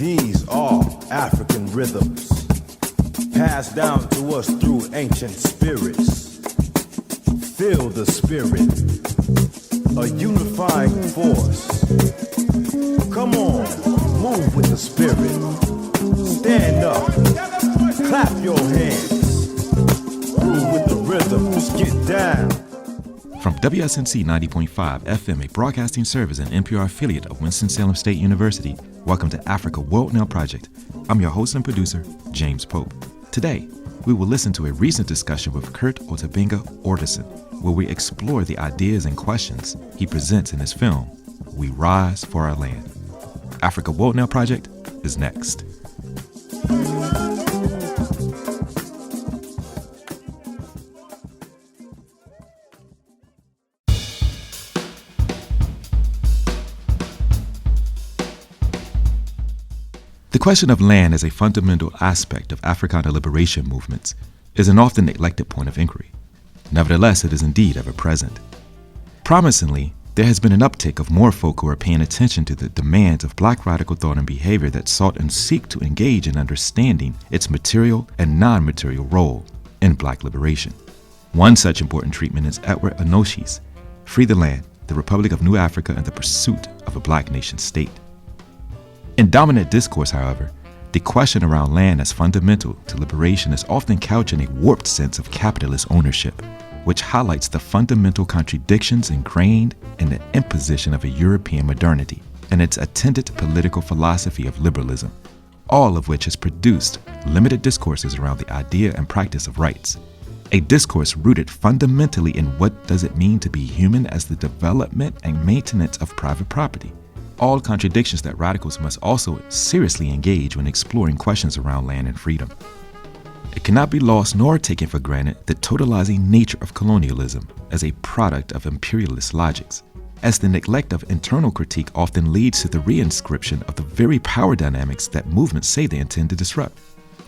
These are African rhythms, passed down to us through ancient spirits. Feel the spirit, a unifying force. Come on, move with the spirit. Stand up, clap your hands. Groove with the rhythms, get down. From WSNC 90.5 FM, a broadcasting service and NPR affiliate of Winston-Salem State University, welcome to Africa World Now Project. I'm your host and producer, James Pope. Today, we will listen to a recent discussion with Kurt Otabenga Orderson, where we explore the ideas and questions he presents in his film, We Rise for Our Land. Africa World Now Project is next. The question of land as a fundamental aspect of Africana liberation movements is an often neglected point of inquiry. Nevertheless, it is indeed ever present. Promisingly, there has been an uptick of more folk who are paying attention to the demands of Black radical thought and behavior that sought and seek to engage in understanding its material and non-material role in Black liberation. One such important treatment is Edward Onaci's Free the Land, the Republic of New Afrika and the Pursuit of a Black Nation State. In dominant discourse, however, the question around land as fundamental to liberation is often couched in a warped sense of capitalist ownership, which highlights the fundamental contradictions ingrained in the imposition of a European modernity and its attendant political philosophy of liberalism, all of which has produced limited discourses around the idea and practice of rights. A discourse rooted fundamentally in what does it mean to be human as the development and maintenance of private property. All contradictions that radicals must also seriously engage when exploring questions around land and freedom. It cannot be lost nor taken for granted the totalizing nature of colonialism as a product of imperialist logics, as the neglect of internal critique often leads to the reinscription of the very power dynamics that movements say they intend to disrupt.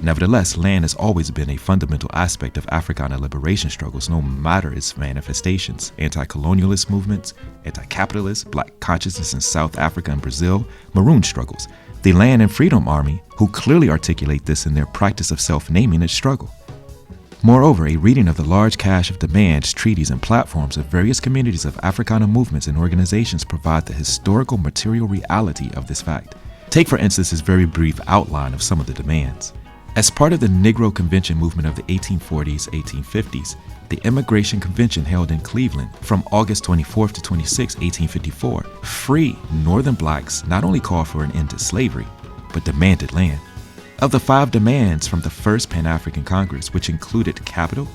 Nevertheless, land has always been a fundamental aspect of Africana liberation struggles, no matter its manifestations. Anti-colonialist movements, anti-capitalist, Black consciousness in South Africa and Brazil, Maroon struggles, the Land and Freedom Army, who clearly articulate this in their practice of self-naming its struggle. Moreover, a reading of the large cache of demands, treaties, and platforms of various communities of Africana movements and organizations provide the historical material reality of this fact. Take, for instance, this very brief outline of some of the demands. As part of the Negro Convention movement of the 1840s, 1850s, the Immigration Convention held in Cleveland from August 24 to 26, 1854, free Northern Blacks not only called for an end to slavery, but demanded land. Of the 5 demands from the First Pan-African Congress, which included capital,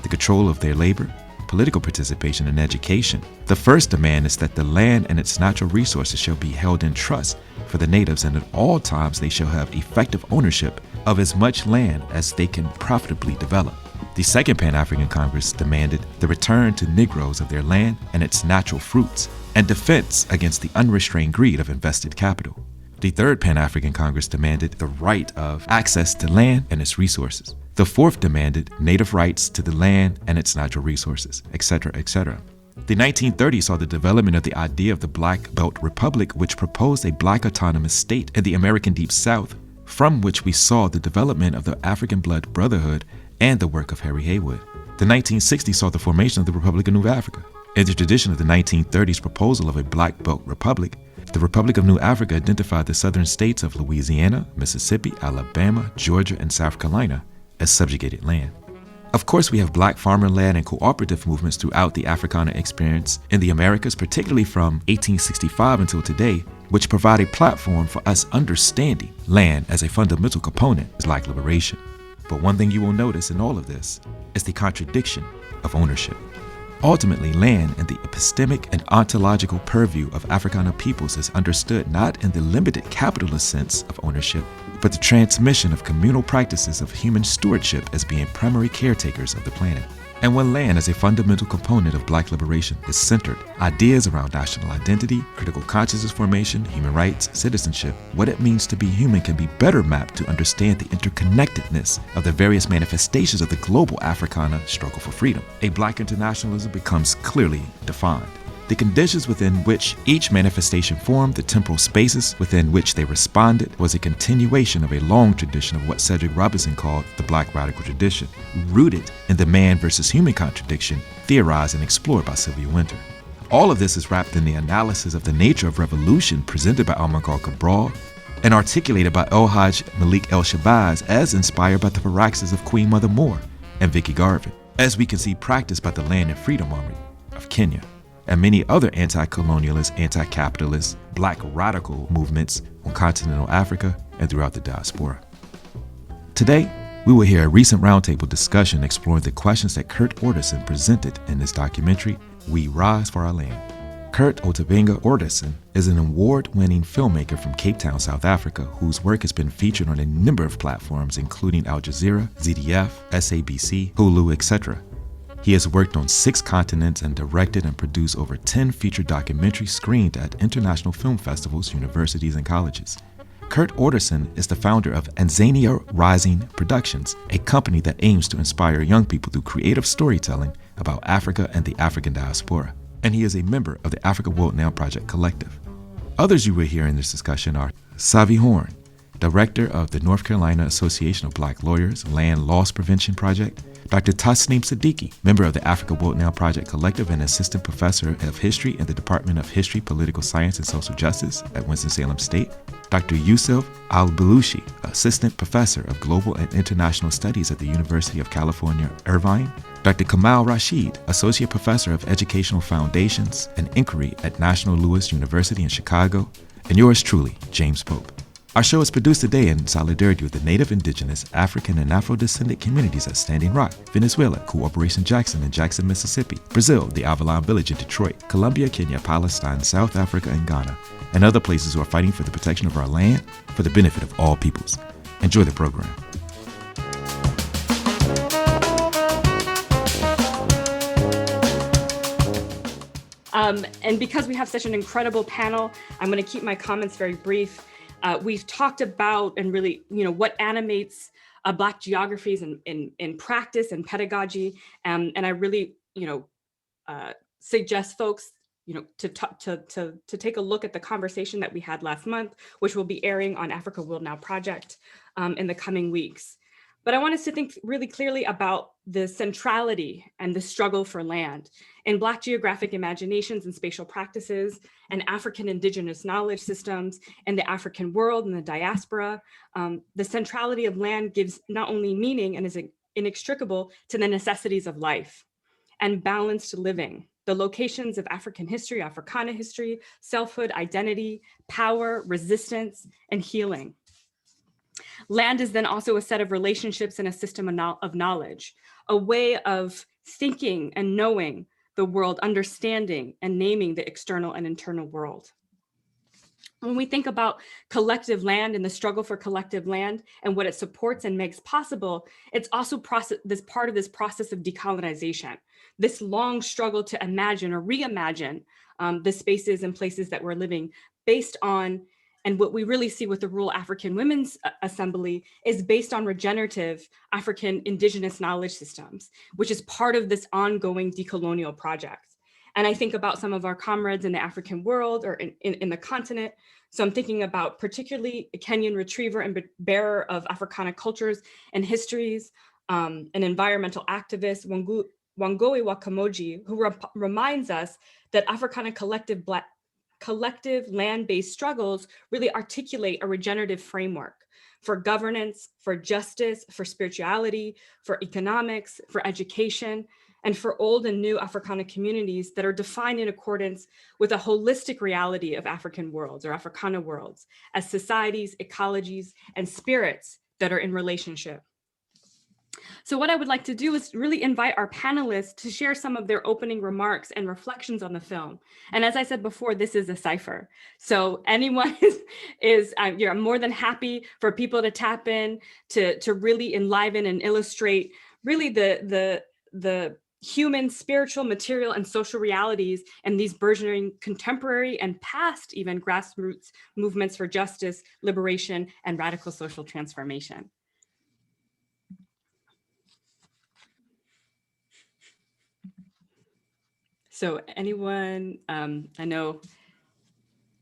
the control of their labor, political participation, and education, the first demand is that the land and its natural resources shall be held in trust for the natives, and at all times they shall have effective ownership of as much land as they can profitably develop. The Second Pan-African Congress demanded the return to Negroes of their land and its natural fruits, and defense against the unrestrained greed of invested capital. The Third Pan-African Congress demanded the right of access to land and its resources. The Fourth demanded native rights to the land and its natural resources, etc., etc. The 1930s saw the development of the idea of the Black Belt Republic, which proposed a Black autonomous state in the American Deep South, from which we saw the development of the African Blood Brotherhood and the work of Harry Haywood. The 1960s saw the formation of the Republic of New Afrika. In the tradition of the 1930s proposal of a Black Belt Republic, the Republic of New Afrika identified the southern states of Louisiana, Mississippi, Alabama, Georgia, and South Carolina as subjugated land. Of course, we have Black farmer land and cooperative movements throughout the Africana experience in the Americas, particularly from 1865 until today, which provide a platform for us understanding land as a fundamental component of Black liberation. But one thing you will notice in all of this is the contradiction of ownership. Ultimately, land in the epistemic and ontological purview of Africana peoples is understood not in the limited capitalist sense of ownership, but the transmission of communal practices of human stewardship as being primary caretakers of the planet. And when land as a fundamental component of Black liberation is centered, ideas around national identity, critical consciousness formation, human rights, citizenship, what it means to be human can be better mapped to understand the interconnectedness of the various manifestations of the global Africana struggle for freedom. A Black internationalism becomes clearly defined. The conditions within which each manifestation formed, the temporal spaces within which they responded, was a continuation of a long tradition of what Cedric Robinson called the Black radical tradition, rooted in the man versus human contradiction theorized and explored by Sylvia Wynter. All of this is wrapped in the analysis of the nature of revolution presented by Almagar Cabral and articulated by El-Hajj Malik El-Shabazz as inspired by the praxis of Queen Mother Moore and Vicky Garvin, as we can see practiced by the Land and Freedom Army of Kenya and many other anti-colonialist, anti-capitalist, black radical movements on continental Africa and throughout the diaspora. Today, we will hear a recent roundtable discussion exploring the questions that Kurt Orderson presented in this documentary, We Rise for Our Land. Kurt Otabenga Orderson is an award-winning filmmaker from Cape Town, South Africa, whose work has been featured on a number of platforms including Al Jazeera, ZDF, SABC, Hulu, etc. He has worked on 6 continents and directed and produced over 10 feature documentaries screened at international film festivals, universities, and colleges. Kurt Orderson is the founder of Anzania Rising Productions, a company that aims to inspire young people through creative storytelling about Africa and the African diaspora. And he is a member of the Africa World Now Project Collective. Others you will hear in this discussion are Savi Horn, Director of the North Carolina Association of Black Lawyers Land Loss Prevention Project, Dr. Tasneem Siddiqui, member of the Africa World Now Project Collective and Assistant Professor of History in the Department of History, Political Science, and Social Justice at Winston-Salem State, Dr. Yusuf Al-Balushi, Assistant Professor of Global and International Studies at the University of California, Irvine, Dr. Kamal Rashid, Associate Professor of Educational Foundations and Inquiry at National Louis University in Chicago, and yours truly, James Pope. Our show is produced today in solidarity with the Native, Indigenous, African, and Afro-descendant communities at Standing Rock, Venezuela, Cooperation Jackson in Jackson, Mississippi, Brazil, the Avalon Village in Detroit, Colombia, Kenya, Palestine, South Africa, and Ghana, and other places who are fighting for the protection of our land for the benefit of all peoples. Enjoy the program. And because we have such an incredible panel, I'm going to keep my comments very brief. We've talked about and really, what animates Black geographies in practice and pedagogy, and I really, suggest folks, to take a look at the conversation that we had last month, which will be airing on Africa Will Now Project in the coming weeks. But I want us to think really clearly about the centrality and the struggle for land in Black geographic imaginations and spatial practices and African indigenous knowledge systems and the African world and the diaspora. The centrality of land gives not only meaning and is inextricable to the necessities of life and balanced living, the locations of African history, Africana history, selfhood, identity, power, resistance, and healing. Land is then also a set of relationships and a system of knowledge, a way of thinking and knowing the world, understanding and naming the external and internal world. When we think about collective land and the struggle for collective land and what it supports and makes possible, it's also part of this process of decolonization, this long struggle to imagine or reimagine the spaces and places that we're living based on. And what we really see with the Rural African Women's Assembly is based on regenerative African indigenous knowledge systems, which is part of this ongoing decolonial project. And I think about some of our comrades in the African world or in the continent. So I'm thinking about particularly a Kenyan retriever and bearer of Africana cultures and histories, an environmental activist, Wangui Wakamoji, who reminds us that Africana collective land-based struggles really articulate a regenerative framework for governance, for justice, for spirituality, for economics, for education, and for old and new Africana communities that are defined in accordance with a holistic reality of African worlds or Africana worlds as societies, ecologies, and spirits that are in relationship. So what I would like to do is really invite our panelists to share some of their opening remarks and reflections on the film. And as I said before, this is a cipher. So anyone I'm more than happy for people to tap in to really enliven and illustrate really the human, spiritual, material, and social realities and these burgeoning contemporary and past even grassroots movements for justice, liberation, and radical social transformation. So anyone, I know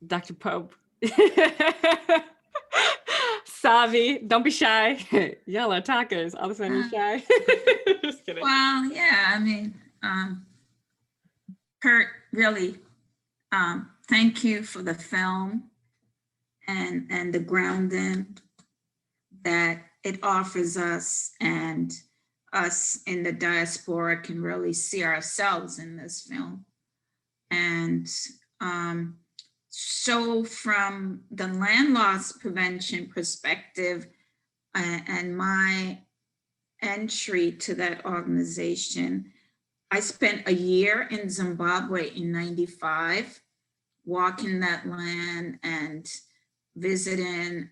Dr. Pope, Savi, don't be shy. Y'all are talkers. All of a sudden you're shy. Just kidding. Well, yeah, I mean, Kurt, really, thank you for the film and the grounding that it offers us, and us in the diaspora can really see ourselves in this film. And so from the land loss prevention perspective and my entry to that organization, I spent a year in Zimbabwe in '95, walking that land and visiting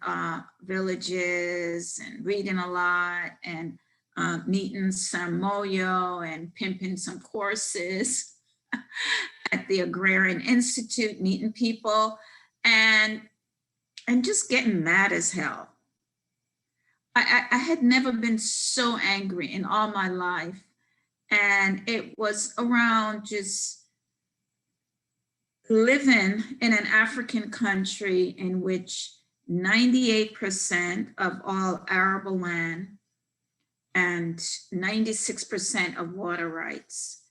villages and reading a lot and meeting some moyo and pimping some courses at the Agrarian Institute, meeting people and just getting mad as hell. I had never been so angry in all my life. And it was around just living in an African country in which 98% of all arable land and 96% of water rights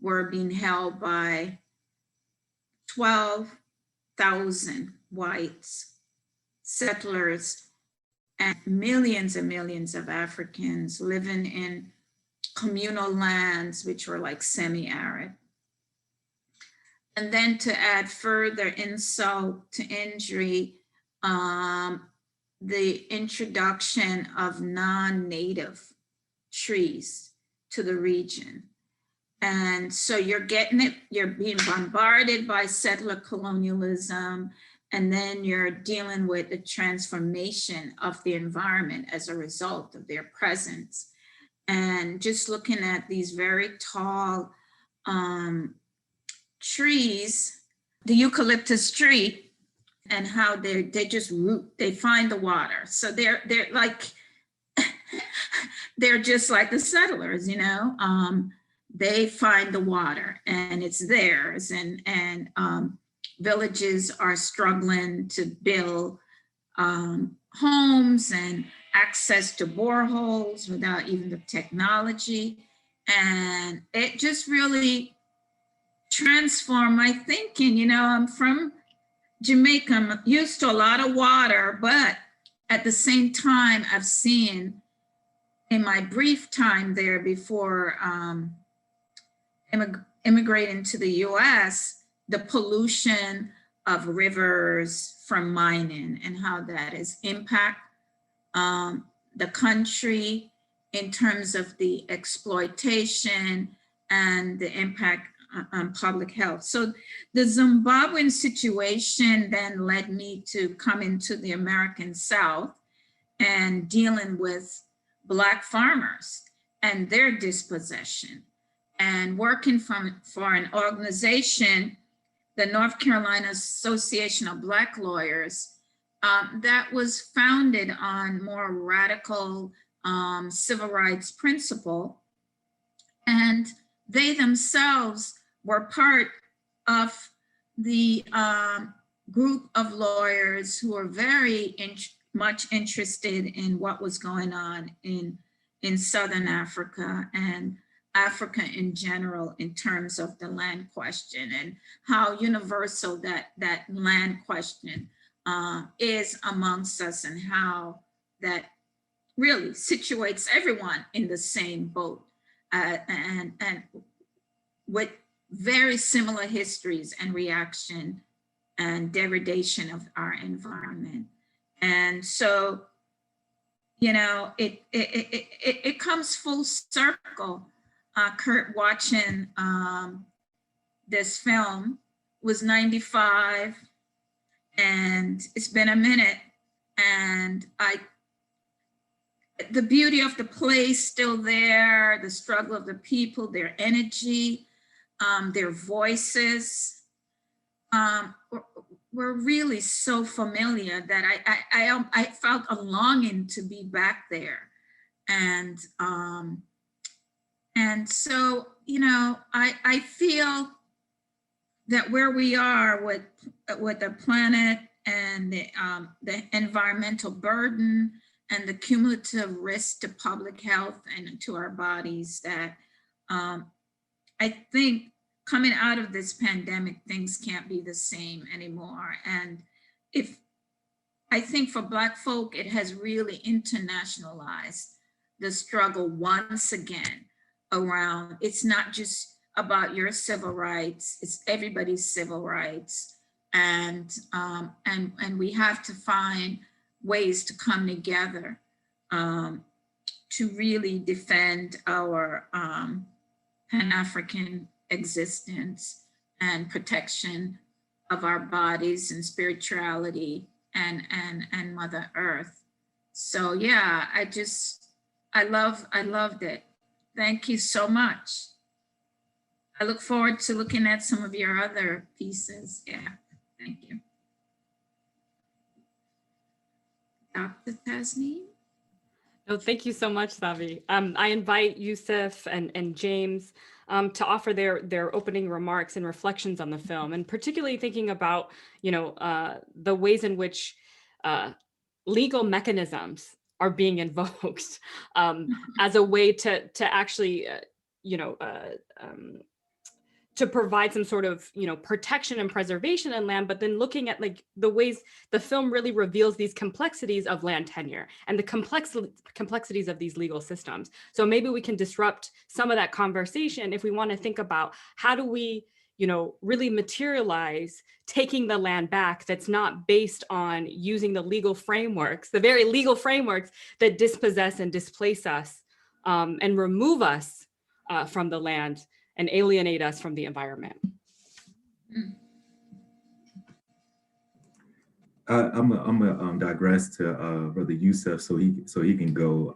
were being held by 12,000 whites, settlers, and millions of Africans living in communal lands, which were like semi-arid. And then to add further insult to injury, the introduction of non-native trees to the region. And so you're getting it, you're being bombarded by settler colonialism, and then you're dealing with the transformation of the environment as a result of their presence. And just looking at these very tall trees, the eucalyptus tree, and how they just root, they find the water. So they're like, they're just like the settlers, you know, they find the water and it's theirs, and villages are struggling to build homes and access to boreholes without even the technology. And it just really transformed my thinking. You know, I'm from Jamaica, I'm used to a lot of water, but at the same time, I've seen in my brief time there before immigrating to the US, the pollution of rivers from mining and how that has impacted the country in terms of the exploitation and the impact on public health. So the Zimbabwean situation then led me to come into the American South and dealing with Black farmers and their dispossession, and working for an organization, the North Carolina Association of Black Lawyers, that was founded on more radical civil rights principle. And they themselves were part of the group of lawyers who were very much interested in what was going on in Southern Africa and Africa in general in terms of the land question and how universal that land question is amongst us, and how that really situates everyone in the same boat and with very similar histories and reaction and degradation of our environment. And so, you know, it comes full circle. Kurt, watching this film was 95, and it's been a minute, and the beauty of the place still there, the struggle of the people, their energy, their voices were really so familiar that I felt a longing to be back there. And so, you know, I feel that where we are with the planet and the environmental burden and the cumulative risk to public health and to our bodies, that I think coming out of this pandemic, things can't be the same anymore. And I think for Black folk, it has really internationalized the struggle once again around, it's not just about your civil rights, it's everybody's civil rights. And we have to find ways to come together to really defend our Pan-African existence and protection of our bodies and spirituality and Mother Earth. So yeah, I loved it. Thank you so much. I look forward to looking at some of your other pieces. Yeah, thank you. Dr. Tasneem? No, thank you so much, Savi. I invite Yusuf and James to offer their opening remarks and reflections on the film, and particularly thinking about, the ways in which legal mechanisms are being invoked as a way to actually, to provide some sort of, protection and preservation in land, but then looking at like the ways the film really reveals these complexities of land tenure and the complexities of these legal systems. So maybe we can disrupt some of that conversation if we want to think about how do we, really materialize taking the land back that's not based on using the legal frameworks, the very legal frameworks that dispossess and displace us and remove us from the land and alienate us from the environment. I'm gonna digress to Brother Yusuf so he can go,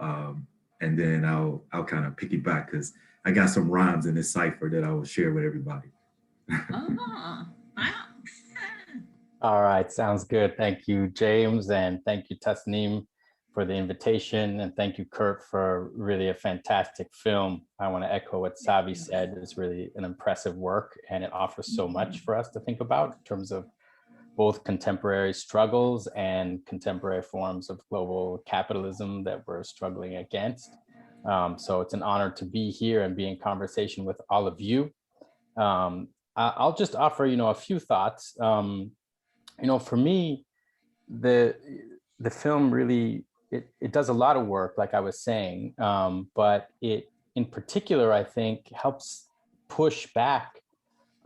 and then I'll kind of piggyback because I got some rhymes in this cipher that I will share with everybody. Oh, wow. All right, sounds good. Thank you, James, and thank you, Tasneem, for the invitation, and thank you, Kurt, for really a fantastic film. I want to echo what Savi said. It's really an impressive work, and it offers so much for us to think about in terms of both contemporary struggles and contemporary forms of global capitalism that we're struggling against. So it's an honor to be here and be in conversation with all of you. I'll just offer, a few thoughts. For me, the film really, it does a lot of work, like I was saying, but it, in particular, I think helps push back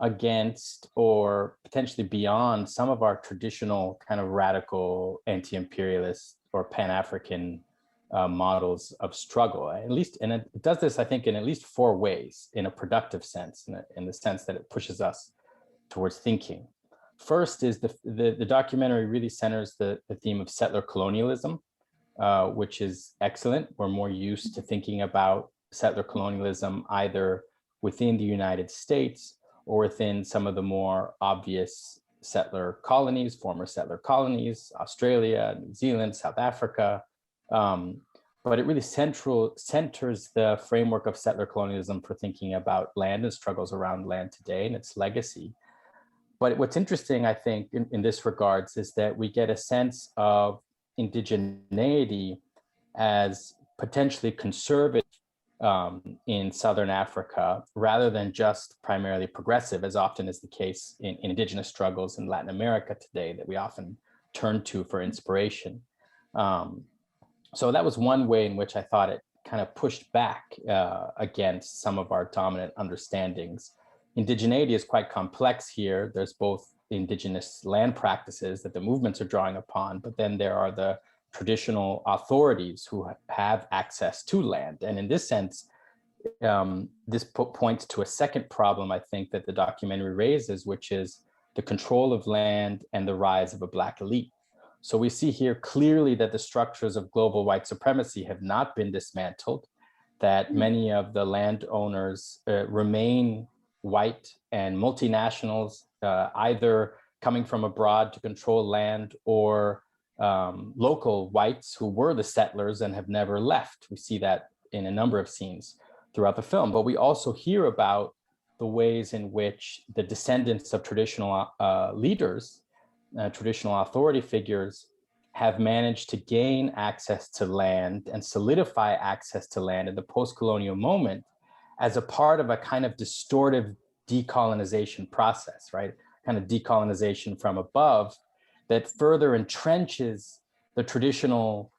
against or potentially beyond some of our traditional kind of radical anti-imperialist or Pan-African models of struggle, at least, and it does this, I think, in at least 4 ways, in a productive sense, in the sense that it pushes us towards thinking. First is the documentary really centers the theme of settler colonialism, which is excellent. We're more used to thinking about settler colonialism either within the United States or within some of the more obvious settler colonies, former settler colonies, Australia, New Zealand, South Africa. But it really centers the framework of settler colonialism for thinking about land and struggles around land today and its legacy. But what's interesting, I think, in this regards is that we get a sense of indigeneity as potentially conservative in Southern Africa, rather than just primarily progressive, as often is the case in indigenous struggles in Latin America today that we often turn to for inspiration. So that was one way in which I thought it kind of pushed back against some of our dominant understandings. Indigeneity is quite complex here. There's both indigenous land practices that the movements are drawing upon, but then there are the traditional authorities who have access to land. And in this sense, this points to a second problem, I think, that the documentary raises, which is the control of land and the rise of a Black elite. So we see here clearly that the structures of global white supremacy have not been dismantled, that many of the landowners remain white and multinationals, either coming from abroad to control land or local whites who were the settlers and have never left. We see that in a number of scenes throughout the film, but we also hear about the ways in which the descendants of traditional leaders, traditional authority figures, have managed to gain access to land and solidify access to land in the post-colonial moment as a part of a kind of distortive decolonization process, right? Kind of decolonization from above that further entrenches the traditional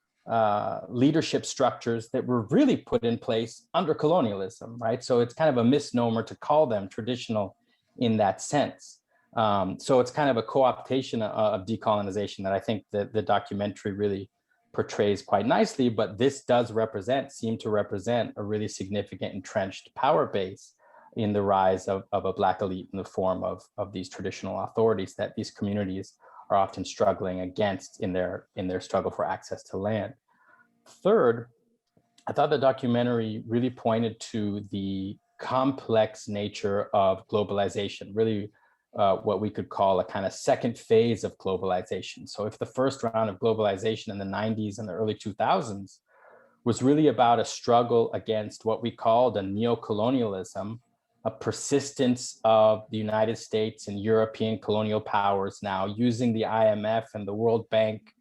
leadership structures that were really put in place under colonialism, right? So it's kind of a misnomer to call them traditional in that sense. So it's kind of a co-optation of decolonization that I think that the documentary really portrays quite nicely, but this does seem to represent a really significant entrenched power base in the rise of a Black elite in the form of these traditional authorities that these communities are often struggling against in their struggle for access to land. Third, I thought the documentary really pointed to the complex nature of globalization, really what we could call a kind of second phase of globalization. So if the first round of globalization in the 90s and the early 2000s was really about a struggle against what we called a neo-colonialism, a persistence of the United States and European colonial powers now using the IMF and the World Bank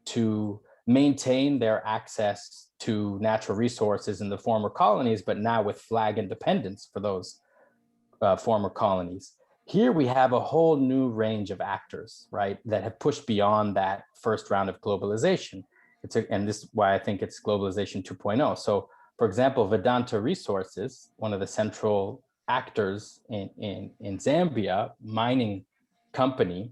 to maintain their access to natural resources in the former colonies, but now with flag independence for those former colonies. Here we have a whole new range of actors, right, that have pushed beyond that first round of globalization. And this is why I think it's globalization 2.0. So, for example, Vedanta Resources, one of the central actors in Zambia, mining company,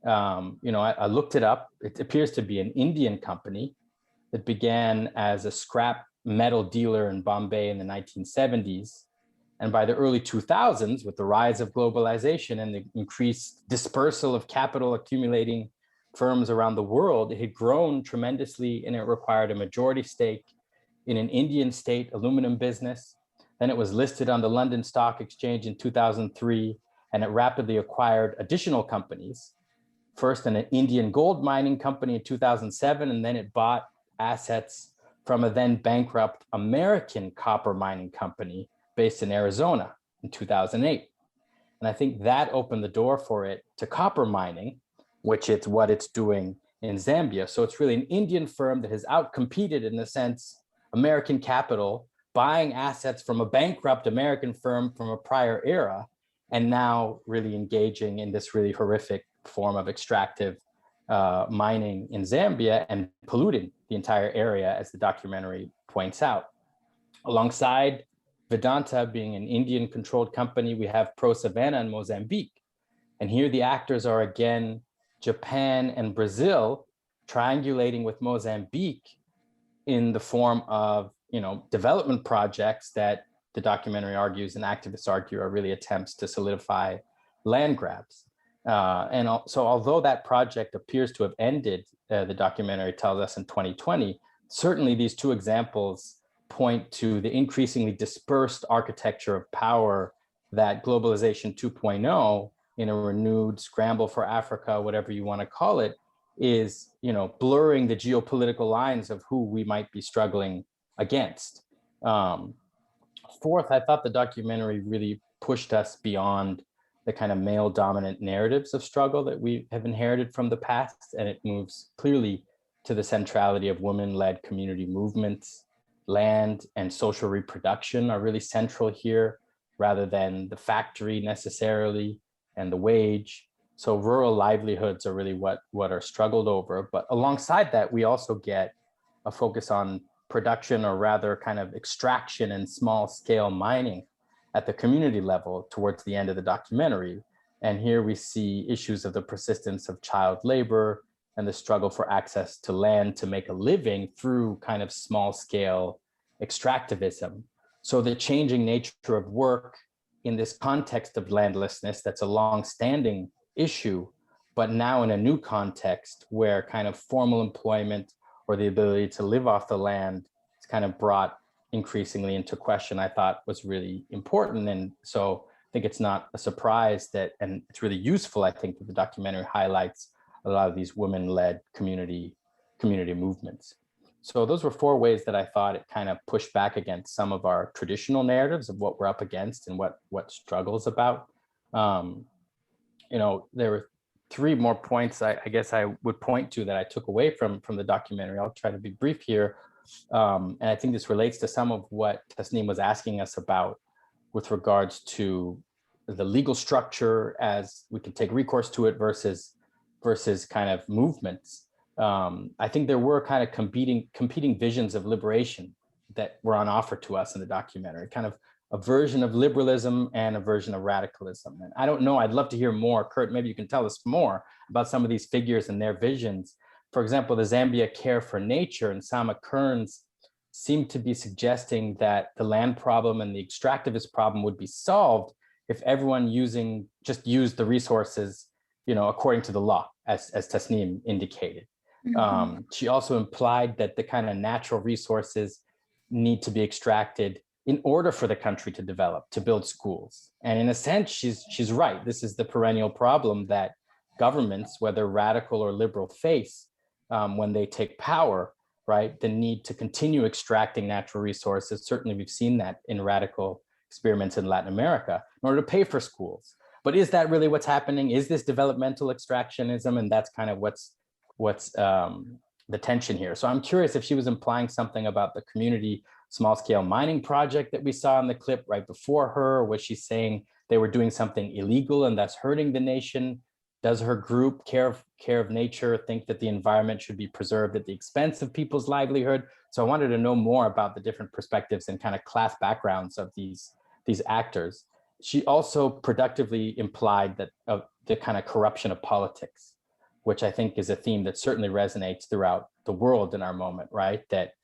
I looked it up. It appears to be an Indian company that began as a scrap metal dealer in Bombay in the 1970s. And by the early 2000s, with the rise of globalization and the increased dispersal of capital accumulating firms around the world, it had grown tremendously, and it required a majority stake in an Indian state aluminum business. Then it was listed on the London Stock Exchange in 2003, and it rapidly acquired additional companies. First, an Indian gold mining company in 2007, and then it bought assets from a then bankrupt American copper mining company based in Arizona in 2008. And I think that opened the door for it to copper mining, which it's what it's doing in Zambia. So it's really an Indian firm that has outcompeted, in a sense, American capital, buying assets from a bankrupt American firm from a prior era, and now really engaging in this really horrific form of extractive mining in Zambia and polluting the entire area, as the documentary points out. Alongside Vedanta being an Indian-controlled company, we have Pro Savannah in Mozambique. And here the actors are again Japan and Brazil, triangulating with Mozambique in the form of development projects that the documentary argues and activists argue are really attempts to solidify land grabs. So although that project appears to have ended, the documentary tells us, in 2020, certainly these two examples point to the increasingly dispersed architecture of power that globalization 2.0, in a renewed scramble for Africa, whatever you want to call it, is blurring the geopolitical lines of who we might be struggling against. Fourth, I thought the documentary really pushed us beyond the kind of male dominant narratives of struggle that we have inherited from the past, and it moves clearly to the centrality of women-led community movements. Land and social reproduction are really central here, rather than the factory necessarily and the wage. So rural livelihoods are really what are struggled over. But alongside that, we also get a focus on production, or rather kind of extraction and small scale mining at the community level towards the end of the documentary. And here we see issues of the persistence of child labor and the struggle for access to land to make a living through kind of small scale extractivism. So the changing nature of work in this context of landlessness, that's a long-standing issue, but now in a new context where kind of formal employment or the ability to live off the land is kind of brought increasingly into question, I thought was really important. And so I think it's not a surprise that, and it's really useful, I think, that the documentary highlights a lot of these women-led community movements. So those were 4 ways that I thought it kind of pushed back against some of our traditional narratives of what we're up against and what struggle's about. There were 3 more points I guess I would point to that I took away from the documentary. I'll try to be brief here. And I think this relates to some of what Tasneem was asking us about with regards to the legal structure as we can take recourse to it versus kind of movements. I think there were kind of competing visions of liberation that were on offer to us in the documentary, kind of a version of liberalism and a version of radicalism. And I don't know, I'd love to hear more. Kurt, maybe you can tell us more about some of these figures and their visions. For example, the Zambia Care for Nature and Sama Kearns seem to be suggesting that the land problem and the extractivist problem would be solved if everyone just used the resources, according to the law, as Tasneem indicated. Mm-hmm. She also implied that the kind of natural resources need to be extracted in order for the country to develop, to build schools. And in a sense, she's right. This is the perennial problem that governments, whether radical or liberal, face when they take power, right? The need to continue extracting natural resources. Certainly, we've seen that in radical experiments in Latin America in order to pay for schools. But is that really what's happening? Is this developmental extractionism? And that's kind of what's the tension here. So I'm curious if she was implying something about the community small-scale mining project that we saw in the clip right before her, or was she saying they were doing something illegal and that's hurting the nation? Does her group, Care of Nature, think that the environment should be preserved at the expense of people's livelihood? So I wanted to know more about the different perspectives and kind of class backgrounds of these actors. She also productively implied that the kind of corruption of politics, which I think is a theme that certainly resonates throughout the world in our moment, right? That,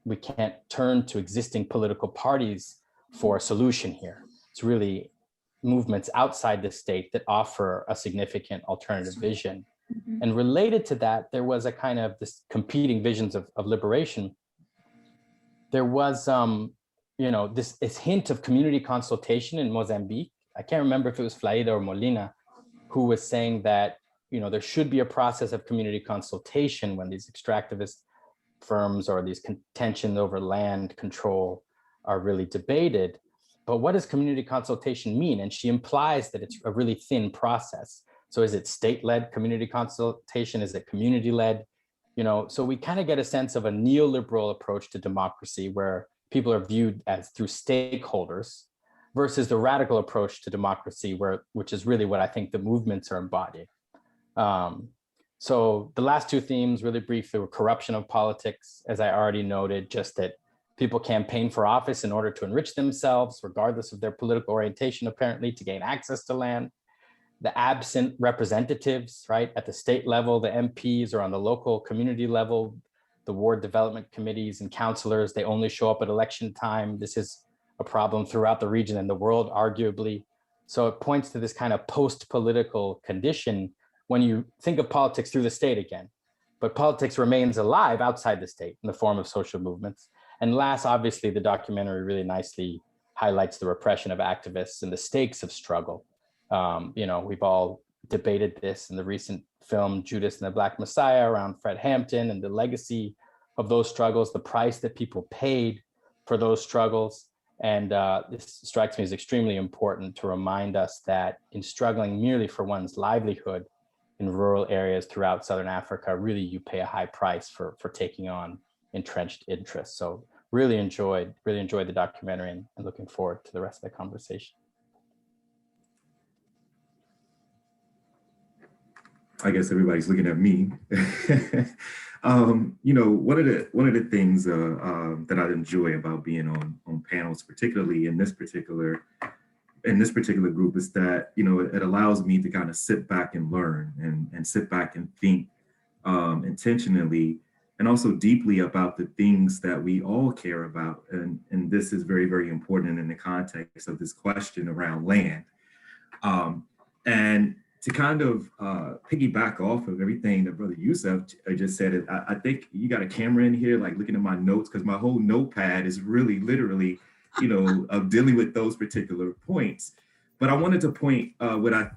we can't turn to existing political parties for a solution here. It's really movements outside the state that offer a significant alternative vision. Mm-hmm. And related to that, there was a kind of this competing visions of liberation. There was, this hint of community consultation in Mozambique. I can't remember if it was Flaida or Molina who was saying that, there should be a process of community consultation when these extractivist firms or these contentions over land control are really debated. But what does community consultation mean? And she implies that it's a really thin process. So is it state-led community consultation? Is it community-led? So we kind of get a sense of a neoliberal approach to democracy where people are viewed as through stakeholders versus the radical approach to democracy, which is really what I think the movements are embodying. So the last 2 themes, really briefly, were corruption of politics, as I already noted, just that people campaign for office in order to enrich themselves, regardless of their political orientation, apparently, to gain access to land. The absent representatives, right, at the state level, the MPs, or on the local community level, the ward development committees and councillors, they only show up at election time. This is a problem throughout the region and the world, arguably. So it points to this kind of post-political condition when you think of politics through the state again. But politics remains alive outside the state in the form of social movements. And last, obviously, the documentary really nicely highlights the repression of activists and the stakes of struggle. We've all debated this in the recent film Judas and the Black Messiah around Fred Hampton and the legacy of those struggles, the price that people paid for those struggles. And this strikes me as extremely important to remind us that in struggling merely for one's livelihood in rural areas throughout Southern Africa, really you pay a high price for taking on entrenched interests. So really enjoyed the documentary and looking forward to the rest of the conversation. I guess everybody's looking at me. One of the things that I enjoy about being on panels, particularly in this particular group, is that it allows me to kind of sit back and learn and sit back and think intentionally and also deeply about the things that we all care about. And this is very, very important in the context of this question around land. And to kind of piggyback off of everything that Brother Yusuf just said, I think you got a camera in here, like looking at my notes, because my whole notepad is really literally, of dealing with those particular points. But I wanted to point what I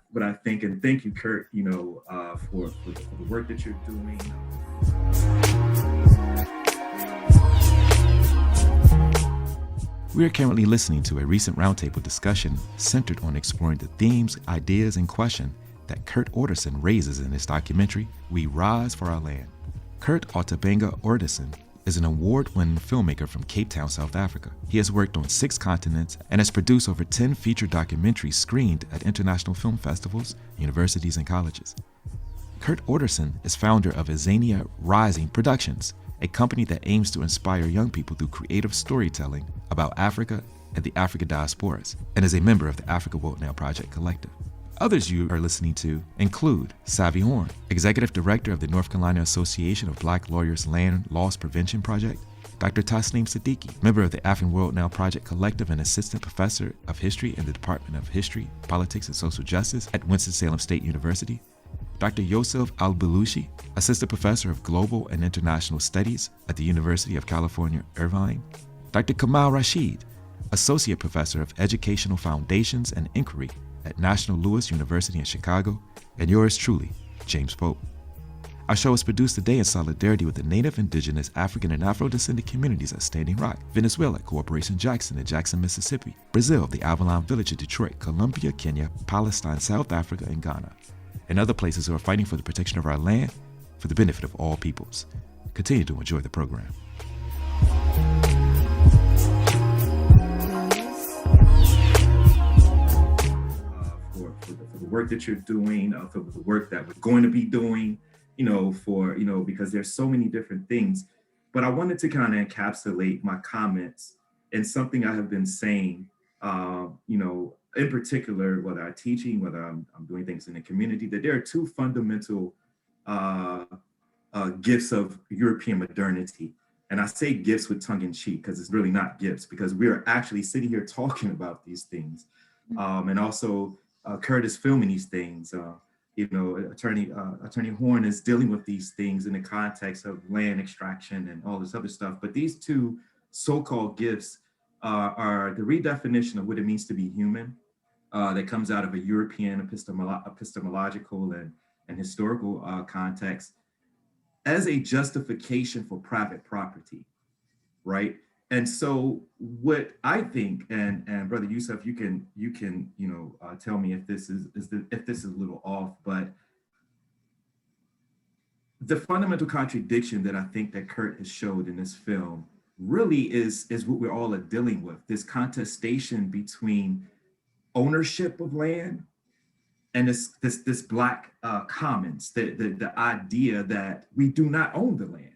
think, and thank you, Kurt, for the work that you're doing. We are currently listening to a recent roundtable discussion centered on exploring the themes, ideas, and questions that Kurt Orderson raises in his documentary, We Rise for Our Land. Kurt Otabenga Orderson is an award-winning filmmaker from Cape Town, South Africa. He has worked on 6 continents and has produced over 10 feature documentaries screened at international film festivals, universities, and colleges. Kurt Orderson is founder of Azania Rising Productions, a company that aims to inspire young people through creative storytelling about Africa and the African diasporas, and is a member of the Africa World Now Project Collective. Others you are listening to include Savvy Horn, Executive Director of the North Carolina Association of Black Lawyers Land Loss Prevention Project, Dr. Tasneem Siddiqui, member of the African World Now Project Collective and Assistant Professor of History in the Department of History, Politics, and Social Justice at Winston-Salem State University, Dr. Yosef Al-Balushi, Assistant Professor of Global and International Studies at the University of California, Irvine, Dr. Kamal Rashid, Associate Professor of Educational Foundations and Inquiry at National Louis University in Chicago, and yours truly, James Pope. Our show is produced today in solidarity with the Native, Indigenous, African, and Afro-descendant communities at Standing Rock, Venezuela, Corporation Jackson in Jackson, Mississippi, Brazil, the Avalon Village in Detroit, Colombia, Kenya, Palestine, South Africa, and Ghana, and other places who are fighting for the protection of our land for the benefit of all peoples. Continue to enjoy the program. For the work that you're doing, for the work that we're going to be doing, because there's so many different things. But I wanted to kind of encapsulate my comments in something I have been saying, in particular, whether I'm teaching, whether I'm doing things in the community, that there are 2 fundamental gifts of European modernity. And I say gifts with tongue in cheek because it's really not gifts, because we are actually sitting here talking about these things. And also Kurt is filming these things. Attorney Horn is dealing with these things in the context of land extraction and all this other stuff. But these 2 so-called gifts are the redefinition of what it means to be human, that comes out of a European epistemological and historical context as a justification for private property, right? And so what I think, and Brother Yusuf, you can tell me if this is a little off, but the fundamental contradiction that I think that Kurt has showed in this film really is what we're all dealing with, this contestation between ownership of land and this Black commons, the idea that we do not own the land.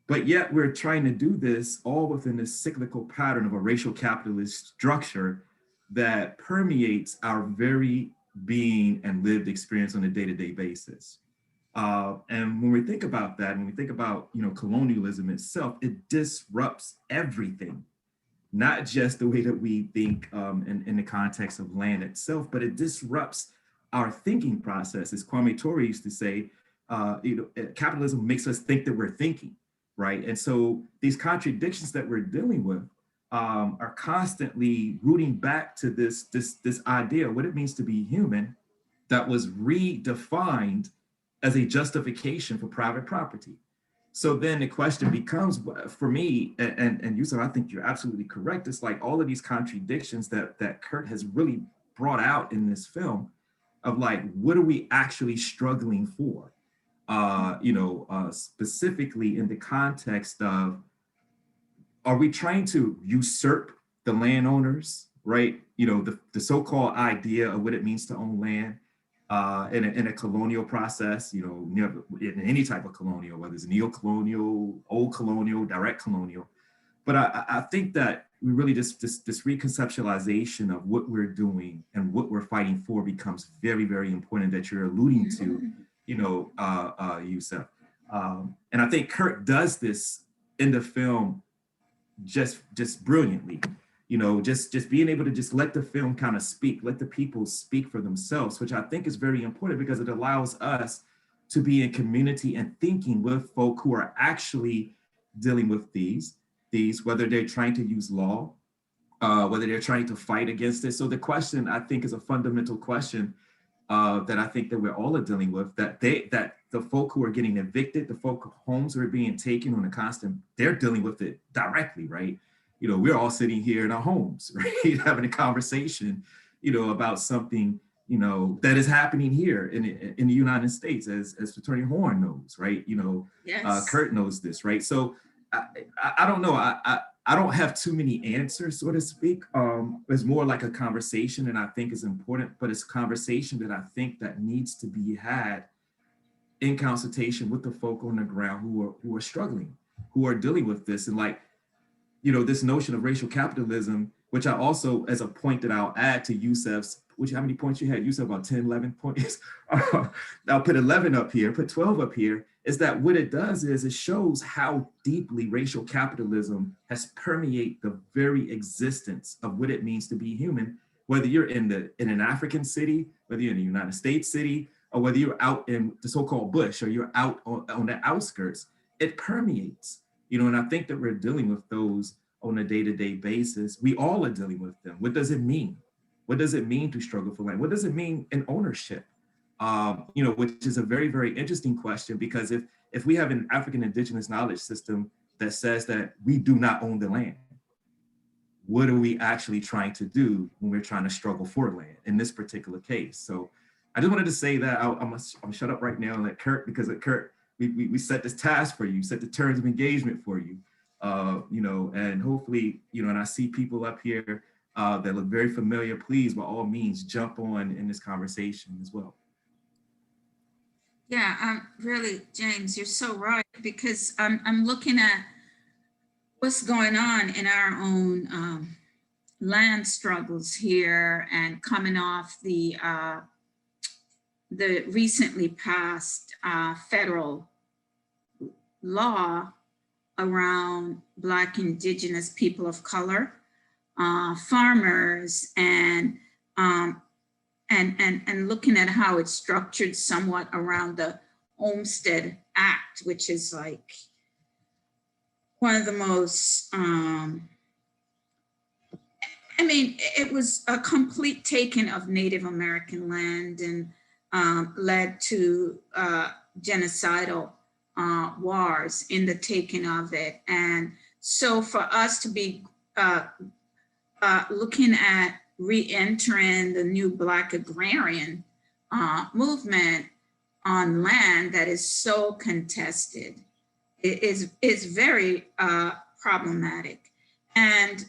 But yet we're trying to do this all within this cyclical pattern of a racial capitalist structure that permeates our very being and lived experience on a day-to-day basis. And when we think about that, when we think about colonialism itself, it disrupts everything, not just the way that we think in the context of land itself, but it disrupts our thinking process. As Kwame Ture used to say, capitalism makes us think that we're thinking. Right. And so these contradictions that we're dealing with are constantly rooting back to this idea of what it means to be human that was redefined as a justification for private property. So then the question becomes, for me, and Yusuf, I think you're absolutely correct. It's like all of these contradictions that Kurt has really brought out in this film of like, what are we actually struggling for? Specifically in the context of, are we trying to usurp the landowners, right? The so-called idea of what it means to own land in a colonial process, in any type of colonial, whether it's neo-colonial, old colonial, direct colonial. But I think that we really this reconceptualization of what we're doing and what we're fighting for becomes very, very important, that you're alluding to, Yusuf. And I think Kurt does this in the film just brilliantly, just being able to just let the film kind of speak, let the people speak for themselves, which I think is very important because it allows us to be in community and thinking with folk who are actually dealing with these, whether they're trying to use law, whether they're trying to fight against it. So the question, I think, is a fundamental question that I think that we're all dealing with, that the folk who are getting evicted, the folk homes who are being taken on a constant, they're dealing with it directly, right? we're all sitting here in our homes, right, having a conversation, about something, that is happening here in the United States, as Fraternity Horn knows, right? Yes. Kurt knows this, right? So I don't know. I don't have too many answers, so to speak. It's more like a conversation, and I think is important, but it's a conversation that I think that needs to be had in consultation with the folk on the ground who are struggling, who are dealing with this. And like, this notion of racial capitalism, which I also, as a point that I'll add to Yusef's, how many points you had? Yusef, about 10, 11 points. I'll put 11 up here, put 12 up here, is that what it does is it shows how deeply racial capitalism has permeated the very existence of what it means to be human, whether you're in an African city, whether you're in a United States city, or whether you're out in the so-called bush, or you're out on the outskirts. It permeates, and I think that we're dealing with those on a day-to-day basis. We all are dealing with them. What does it mean? What does it mean to struggle for land? What does it mean in ownership? Which is a very, very interesting question, because if we have an African indigenous knowledge system that says that we do not own the land, what are we actually trying to do when we're trying to struggle for land in this particular case? So I just wanted to say that I'm shut up right now and let Kurt, because Kurt, we set this task for you, set the terms of engagement for you, and hopefully, and I see people up here that look very familiar. Please, by all means, jump on in this conversation as well. Yeah, really, James, you're so right, because I'm looking at what's going on in our own land struggles here, and coming off the recently passed federal law around Black, Indigenous, people of color, farmers, and looking at how it's structured somewhat around the Homestead Act, which is like one of the most, it was a complete taking of Native American land, and led to genocidal wars in the taking of it. And so for us to be looking at re-entering the new Black agrarian movement on land that is so contested is very problematic. And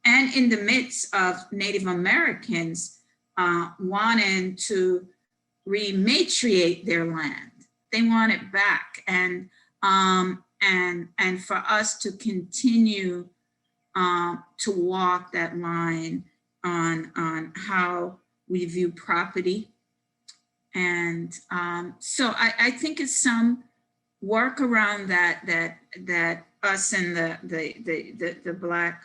in the midst of Native Americans wanting to rematriate their land, they want it back, and for us to continue to walk that line on how we view property. And so I think it's some work around that us and the Black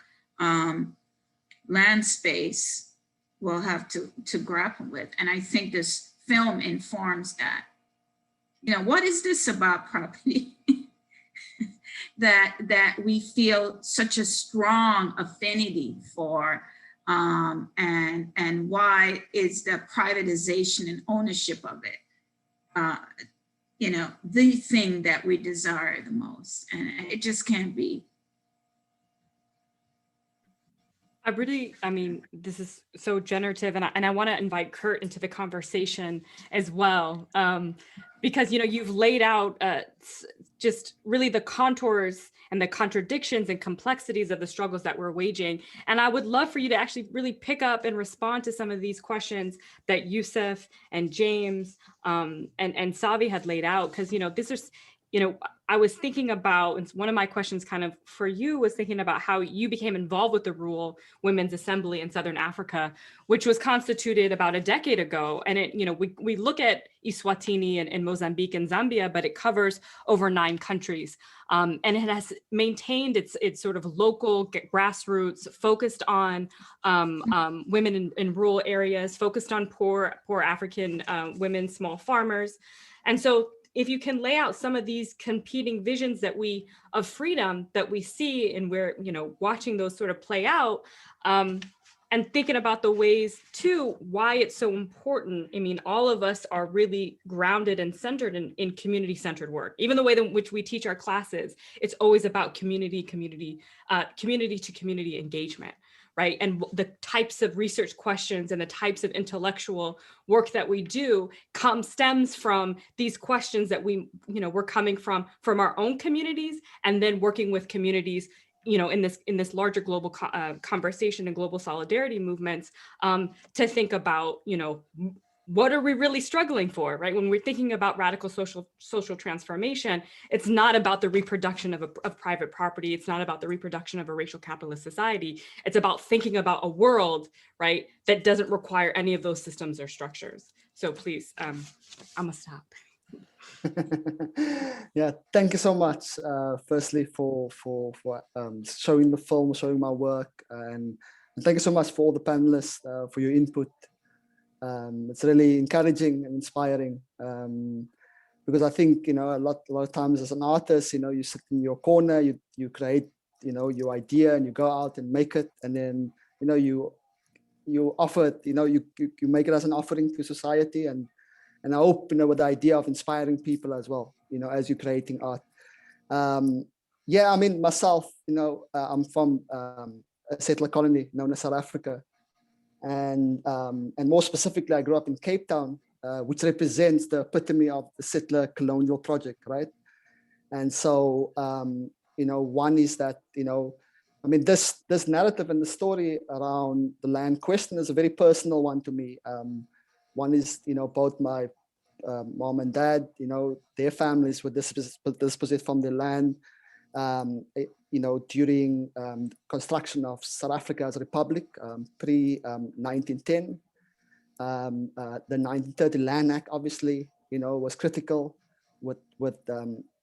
land space will have to grapple with. And I think this film informs that. What is this about property that we feel such a strong affinity for, and why is the privatization and ownership of it, the thing that we desire the most? And it just can't be. This is so generative, and I want to invite Kurt into the conversation as well, because you've laid out just really the contours and the contradictions and complexities of the struggles that we're waging. And I would love for you to actually really pick up and respond to some of these questions that Yusef and James and Savi had laid out, because this is, I was thinking about, and one of my questions kind of for you was thinking about how you became involved with the Rural Women's Assembly in Southern Africa, which was constituted about a decade ago. And it, we look at Eswatini and Mozambique and Zambia, but it covers over 9 countries. And it has maintained its sort of local grassroots, focused on women in rural areas, focused on poor African women, small farmers. And so if you can lay out some of these competing visions of freedom that we see, and we're watching those sort of play out, and thinking about the ways too, why it's so important. I mean, all of us are really grounded and centered in community-centered work. Even the way in which we teach our classes, it's always about community to community engagement, right? And the types of research questions and the types of intellectual work that we do stems from these questions that we're coming from our own communities, and then working with communities, in this larger global conversation and global solidarity movements, to think about, what are we really struggling for, right? When we're thinking about radical social transformation, it's not about the reproduction of private property. It's not about the reproduction of a racial capitalist society. It's about thinking about a world, right, that doesn't require any of those systems or structures. So please, I'm gonna stop. Yeah, thank you so much. Firstly, for showing the film, showing my work, and thank you so much for all the panelists for your input. It's really encouraging and inspiring, because I think a lot of times as an artist, you sit in your corner, you create your idea, and you go out and make it, and then you offer it, you make it as an offering to society, and I hope with the idea of inspiring people as well, as you're creating art. Yeah, I mean, myself, I'm from a settler colony known as South Africa. And more specifically, I grew up in Cape Town, which represents the epitome of the settler colonial project, right? And so, one is that, I mean, this narrative and the story around the land question is a very personal one to me. One is, both my mom and dad, their families were dispossessed from their land, during construction of South Africa as a republic, pre-1910. The 1930 Land Act, obviously, was critical with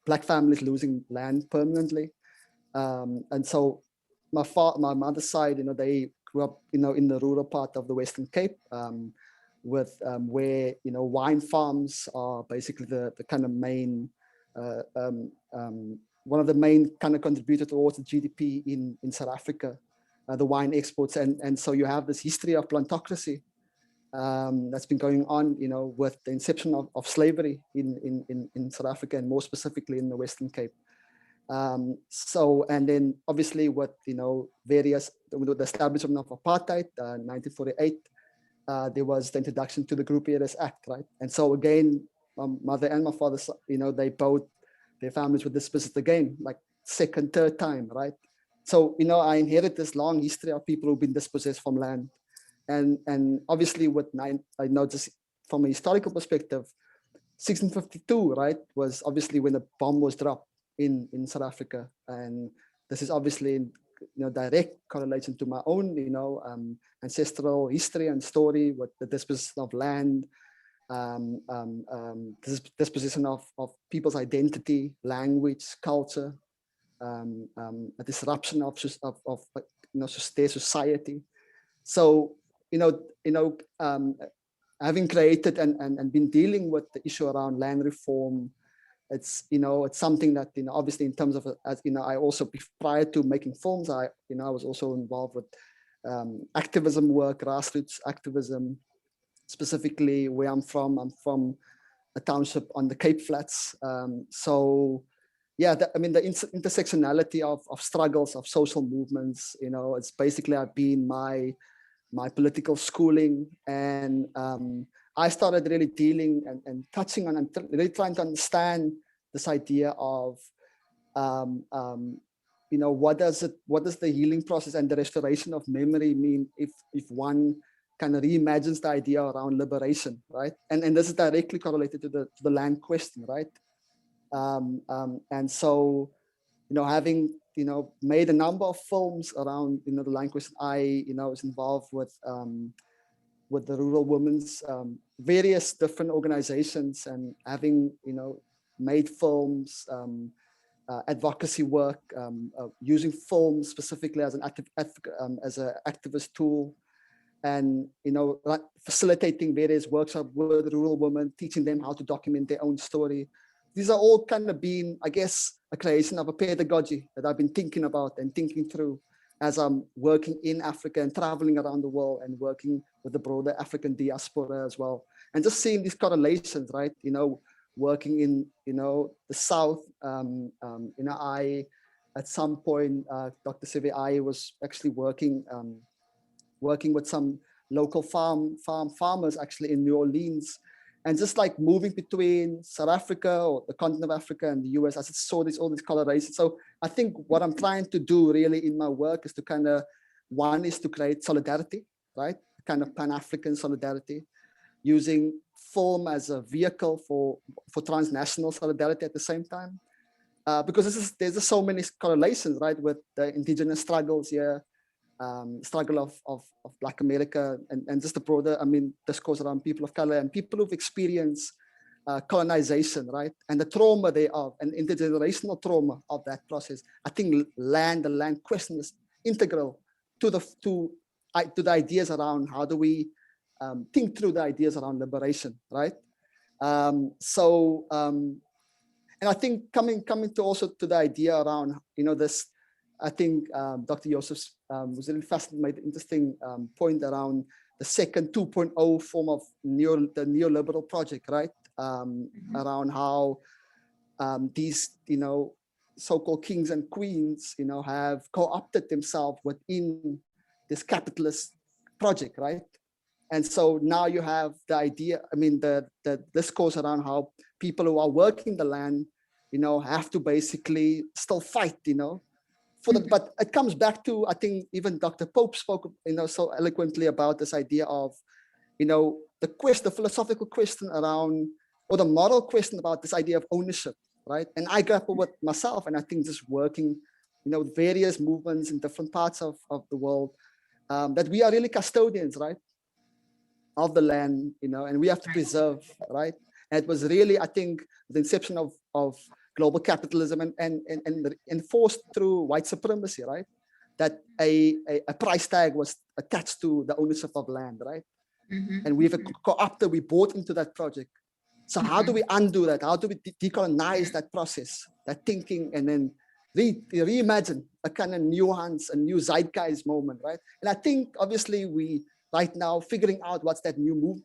Black families losing land permanently. And so my mother's side, they grew up, in the rural part of the Western Cape, with where, wine farms are basically the kind of main, one of the main kind of contributors towards the GDP in South Africa, the wine exports. And so you have this history of plantocracy that's been going on, with the inception of slavery in South Africa, and more specifically in the Western Cape. And then obviously with, with the establishment of apartheid, 1948, there was the introduction to the Group Areas Act, right? And so again, my mother and my father, their families were dispossessed again, like second, third time, right? So, I inherit this long history of people who've been dispossessed from land. And obviously I know just from a historical perspective, 1652, right, was obviously when the bomb was dropped in South Africa. And this is obviously in direct correlation to my own, ancestral history and story with the dispossession of land, dispossession of people's identity, language, culture, a disruption of their society. So, having created and been dealing with the issue around land reform, it's something that obviously in terms of I also, prior to making films, I was also involved with activism work, grassroots activism. Specifically where I'm from a township on the Cape Flats. So yeah, the intersectionality of struggles, of social movements, it's basically I've been my political schooling, and I started really dealing and touching on and really trying to understand this idea of what does the healing process and the restoration of memory mean if one kind of reimagines the idea around liberation, right? And this is directly correlated to the land question, right? And so, having made a number of films around the land question, I was involved with the Rural Women's various different organizations, and having made films, advocacy work, using films specifically as an activist tool. And facilitating various workshops with rural women, teaching them how to document their own story. These are all kind of been, I guess, a creation of a pedagogy that I've been thinking about and thinking through as I'm working in Africa and traveling around the world and working with the broader African diaspora as well. And just seeing these correlations, right? Working in, the South, I, at some point, Dr. Sive, I was actually working with some local farmers actually in New Orleans, and just like moving between South Africa or the continent of Africa and the US, I just saw all these correlations. So I think what I'm trying to do really in my work is to one is to create solidarity, right? Kind of Pan-African solidarity, using film as a vehicle for transnational solidarity at the same time. Because there's just so many correlations, right, with the indigenous struggles here, struggle of Black America, and just the broader, discourse around people of color and people who've experienced colonization, right, and the trauma thereof, and intergenerational trauma of that process. I think the land question is integral to the ideas around how do we think through the ideas around liberation, right? And I think coming to also to the idea around, this, I think Dr. Joseph was really fascinating, made an interesting point around the second 2.0 form of the neoliberal project, right? Around how these, so-called kings and queens, have co-opted themselves within this capitalist project, right? And so now you have the idea, the discourse around how people who are working the land, have to basically still fight, for the, but it comes back to, I think even Dr. Pope spoke, so eloquently about this idea of, the philosophical question around, or the moral question about this idea of ownership, right? And I grapple with myself, and I think just working, with various movements in different parts of the world, that we are really custodians, right, of the land, and we have to preserve, right? And it was really, I think, the inception of global capitalism and enforced through white supremacy, right? That a price tag was attached to the ownership of land, right? And we've co-opted, we bought into that project. So how do we undo that? How do we decolonize that process, that thinking, and then reimagine a kind of nuance, a new zeitgeist moment, right? And I think obviously we right now figuring out what's that new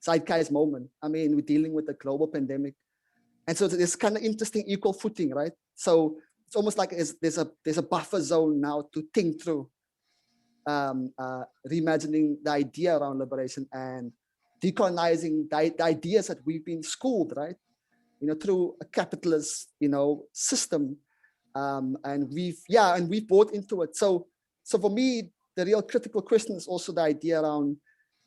zeitgeist moment. We're dealing with a global pandemic. And so there's kind of interesting equal footing, right? So it's almost like there's a buffer zone now to think through, reimagining the idea around liberation and decolonizing the ideas that we've been schooled, right? Through a capitalist, system, and we've bought into it. So for me, the real critical question is also the idea around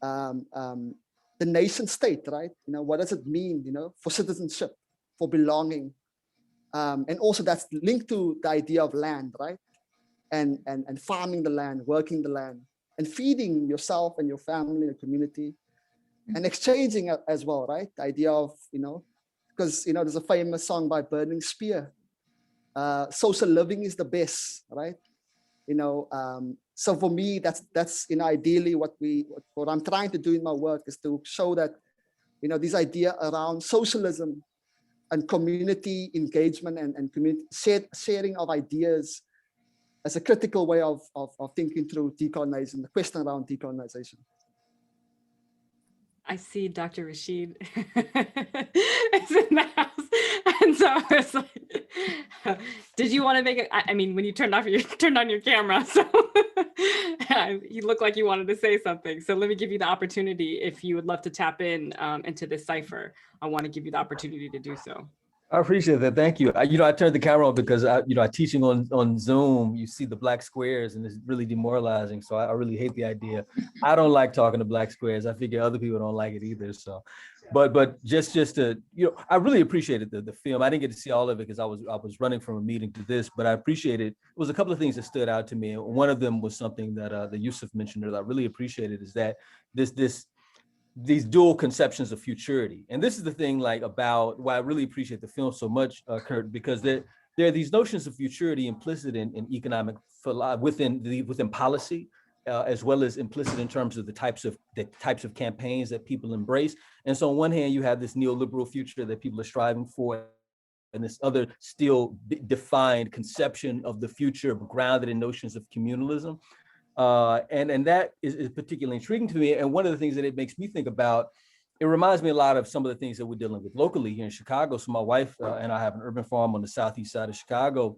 the nation state, right? What does it mean, for citizenship, for belonging, and also that's linked to the idea of land, right? And farming the land, working the land, and feeding yourself and your family and community, and exchanging as well, right? The idea of, because there's a famous song by Burning Spear, social living is the best, right? So for me, that's ideally what I'm trying to do in my work is to show that, this idea around socialism and community engagement and community sharing of ideas as a critical way of thinking through decolonization, the question around decolonization. I see Dr. Rashid is in the house, and so it's like, did you want to make it? When you turned on your camera, so you looked like you wanted to say something. So let me give you the opportunity if you would love to tap in into this cipher. I want to give you the opportunity to do so. I appreciate that. Thank you. I turned the camera on because I'm teaching on Zoom. You see the black squares and it's really demoralizing. So I really hate the idea. I don't like talking to black squares. I figure other people don't like it either. So, but just to, I really appreciated the film. I didn't get to see all of it because I was running from a meeting to this, but I appreciated, it was a couple of things that stood out to me. And one of them was something that Yusuf mentioned that I really appreciated, is that these dual conceptions of futurity. And this is the thing about why I really appreciate the film so much, Kurt, because there are these notions of futurity implicit in economic, within policy, as well as implicit in terms of the types of campaigns that people embrace. And so on one hand, you have this neoliberal future that people are striving for, and this other still defined conception of the future grounded in notions of communalism. And that is particularly intriguing to me. And one of the things that it makes me think about, it reminds me a lot of some of the things that we're dealing with locally here in Chicago. So my wife and I have an urban farm on the southeast side of Chicago.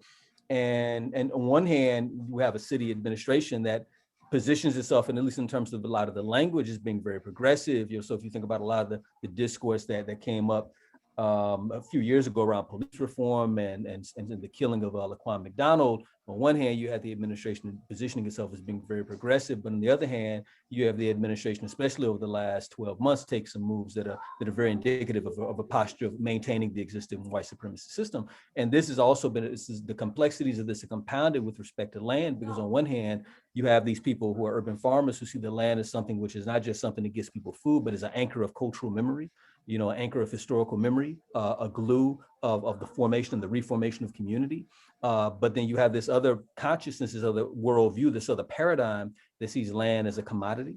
And on one hand, we have a city administration that positions itself, and at least in terms of a lot of the language, as being very progressive. So if you think about a lot of the discourse that came up a few years ago around police reform and the killing of Laquan McDonald, on one hand, you had the administration positioning itself as being very progressive, but on the other hand, you have the administration, especially over the last 12 months, take some moves that are very indicative of a posture of maintaining the existing white supremacist system. And this has also been, the complexities of this are compounded with respect to land, because on one hand, you have these people who are urban farmers who see the land as something which is not just something that gives people food, but as an anchor of cultural memory, an anchor of historical memory, a glue of the formation and the reformation of community. But then you have this other consciousness, this other worldview, this other paradigm that sees land as a commodity.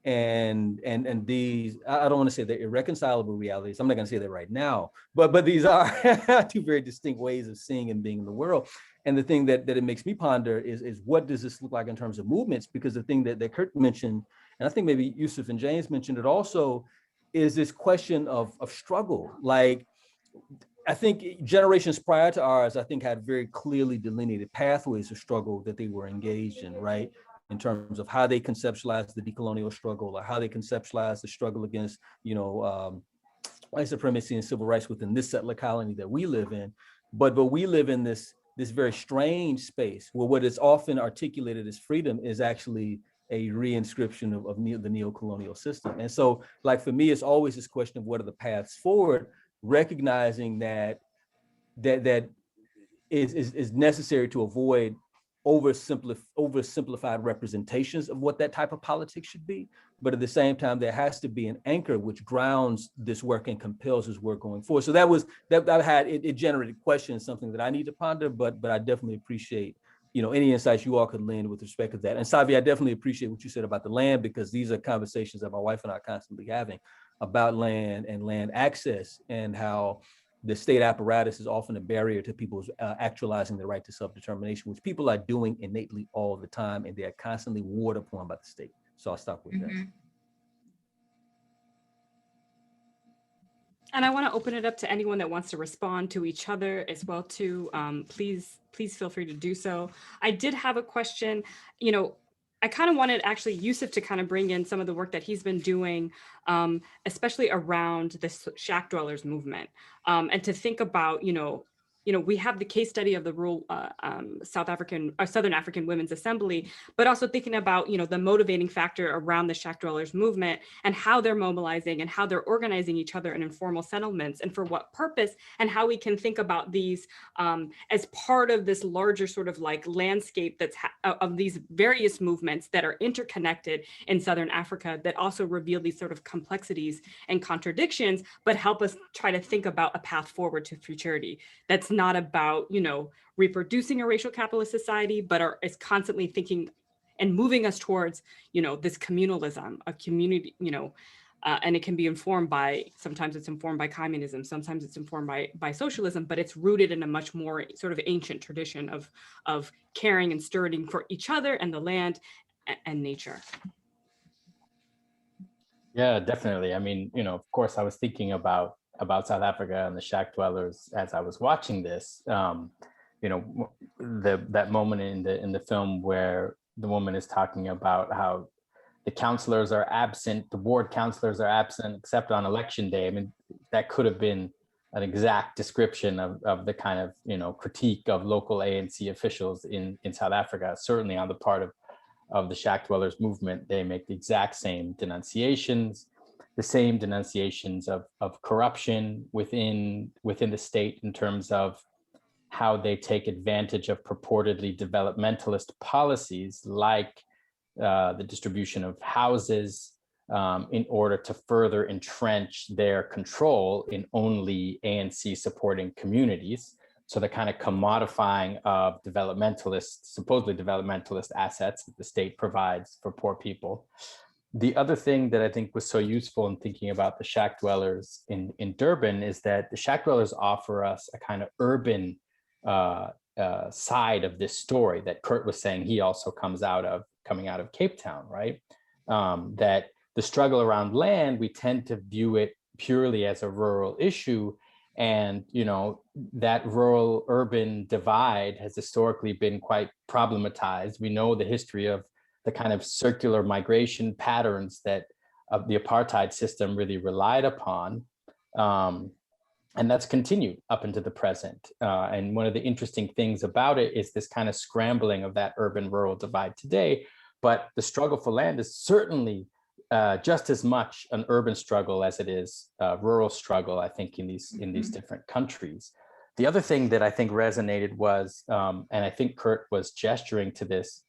And these, I don't want to say they're irreconcilable realities. I'm not going to say that right now, but these are two very distinct ways of seeing and being in the world. And the thing that it makes me ponder is what does this look like in terms of movements? Because the thing that Kurt mentioned, and I think maybe Yusuf and James mentioned it also, is this question of struggle. Like, I think generations prior to ours, I think had very clearly delineated pathways of struggle that they were engaged in, right? In terms of how they conceptualized the decolonial struggle, or how they conceptualized the struggle against, white supremacy and civil rights within this settler colony that we live in. But we live in this very strange space where what is often articulated as freedom is actually a reinscription of the neo-colonial system. And so, like, for me, it's always this question of what are the paths forward, recognizing that is necessary to avoid oversimplified representations of what that type of politics should be. But at the same time, there has to be an anchor which grounds this work and compels this work going forward. So it generated questions, something that I need to ponder, but I definitely appreciate any insights you all could lend with respect to that. And Savi, I definitely appreciate what you said about the land, because these are conversations that my wife and I are constantly having about land and land access, and how the state apparatus is often a barrier to people's actualizing the right to self-determination, which people are doing innately all the time, and they are constantly warred upon by the state. So I'll stop with that. And I want to open it up to anyone that wants to respond to each other as well too. Please feel free to do so. I did have a question. I kind of wanted actually Yusuf to kind of bring in some of the work that he's been doing, especially around the shack dwellers movement, and to think about, we have the case study of the rural Southern African Women's Assembly, but also thinking about, the motivating factor around the shack dwellers movement and how they're mobilizing and how they're organizing each other in informal settlements and for what purpose, and how we can think about these as part of this larger sort of like landscape that's of these various movements that are interconnected in Southern Africa that also reveal these sort of complexities and contradictions, but help us try to think about a path forward to futurity that's not about, reproducing a racial capitalist society, but is constantly thinking and moving us towards, this communalism, a community, and it can be informed by, sometimes it's informed by communism, sometimes it's informed by socialism, but it's rooted in a much more sort of ancient tradition of caring and stewarding for each other and the land and nature. Yeah, definitely. I mean, of course, I was thinking about South Africa and the shack dwellers as I was watching this. That moment in the film where the woman is talking about how the counselors are absent, the ward counselors are absent except on election day. I mean, that could have been an exact description of the kind of critique of local ANC officials in South Africa. Certainly on the part of the shack dwellers movement, they make the exact same denunciations. The same denunciations of corruption within the state in terms of how they take advantage of purportedly developmentalist policies like the distribution of houses in order to further entrench their control in only ANC supporting communities. So the kind of commodifying of supposedly developmentalist assets that the state provides for poor people. The other thing that I think was so useful in thinking about the shack dwellers in Durban is that the shack dwellers offer us a kind of urban side of this story that Kurt was saying he also coming out of Cape Town, right? That the struggle around land, we tend to view it purely as a rural issue. And, you know, that rural urban divide has historically been quite problematized. We know the history of the kind of circular migration patterns that the apartheid system really relied upon. And that's continued up into the present. And one of the interesting things about it is this kind of scrambling of that urban-rural divide today. But the struggle for land is certainly just as much an urban struggle as it is a rural struggle, I think, in these different countries. The other thing that I think resonated was, and I think Kurt was gesturing to this,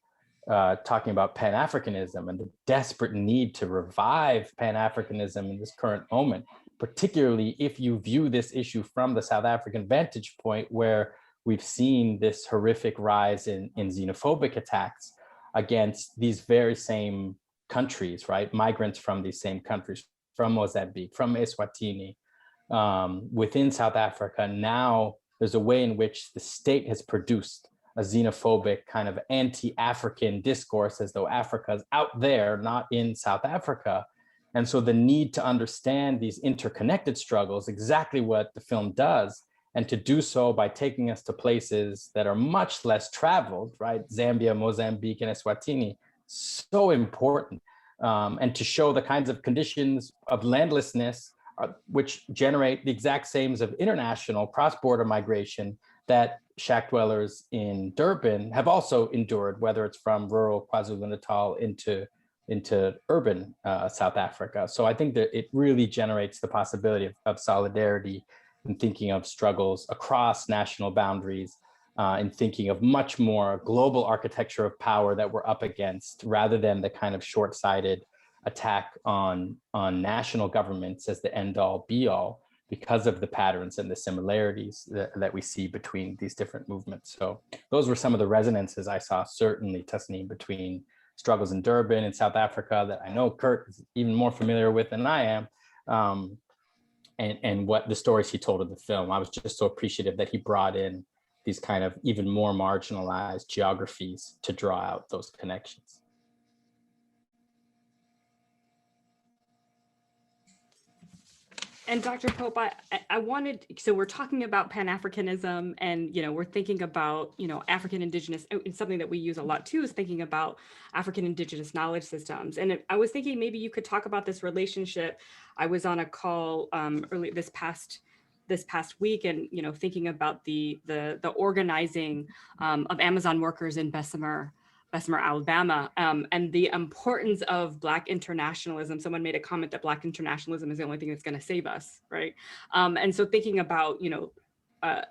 talking about Pan-Africanism and the desperate need to revive Pan-Africanism in this current moment, particularly if you view this issue from the South African vantage point, where we've seen this horrific rise in xenophobic attacks against these very same countries, right? Migrants from these same countries, from Mozambique, from Eswatini, within South Africa. Now there's a way in which the state has produced a xenophobic kind of anti-African discourse, as though Africa is out there, not in South Africa. And so the need to understand these interconnected struggles, exactly what the film does, and to do so by taking us to places that are much less traveled, right? Zambia, Mozambique, and Eswatini, so important. And to show the kinds of conditions of landlessness, which generate the exact same of international cross-border migration that shack dwellers in Durban have also endured, whether it's from rural KwaZulu-Natal into urban South Africa. So I think that it really generates the possibility of solidarity in thinking of struggles across national boundaries, in thinking of much more global architecture of power that we're up against, rather than the kind of short-sighted attack on national governments as the end-all be-all, because of the patterns and the similarities that we see between these different movements. So those were some of the resonances I saw, certainly, Tasneem, between struggles in Durban and South Africa that I know Kurt is even more familiar with than I am, and what the stories he told in the film. I was just so appreciative that he brought in these kind of even more marginalized geographies to draw out those connections. And Dr. Pope, I wanted, so we're talking about Pan-Africanism, and, you know, we're thinking about, you know, African Indigenous, and something that we use a lot too is thinking about African Indigenous knowledge systems. And I was thinking maybe you could talk about this relationship. I was on a call early this past week, and, you know, thinking about the organizing of Amazon workers in Bessemer, Alabama, and the importance of Black internationalism. Someone made a comment that Black internationalism is the only thing that's going to save us, right? And so thinking about, you know,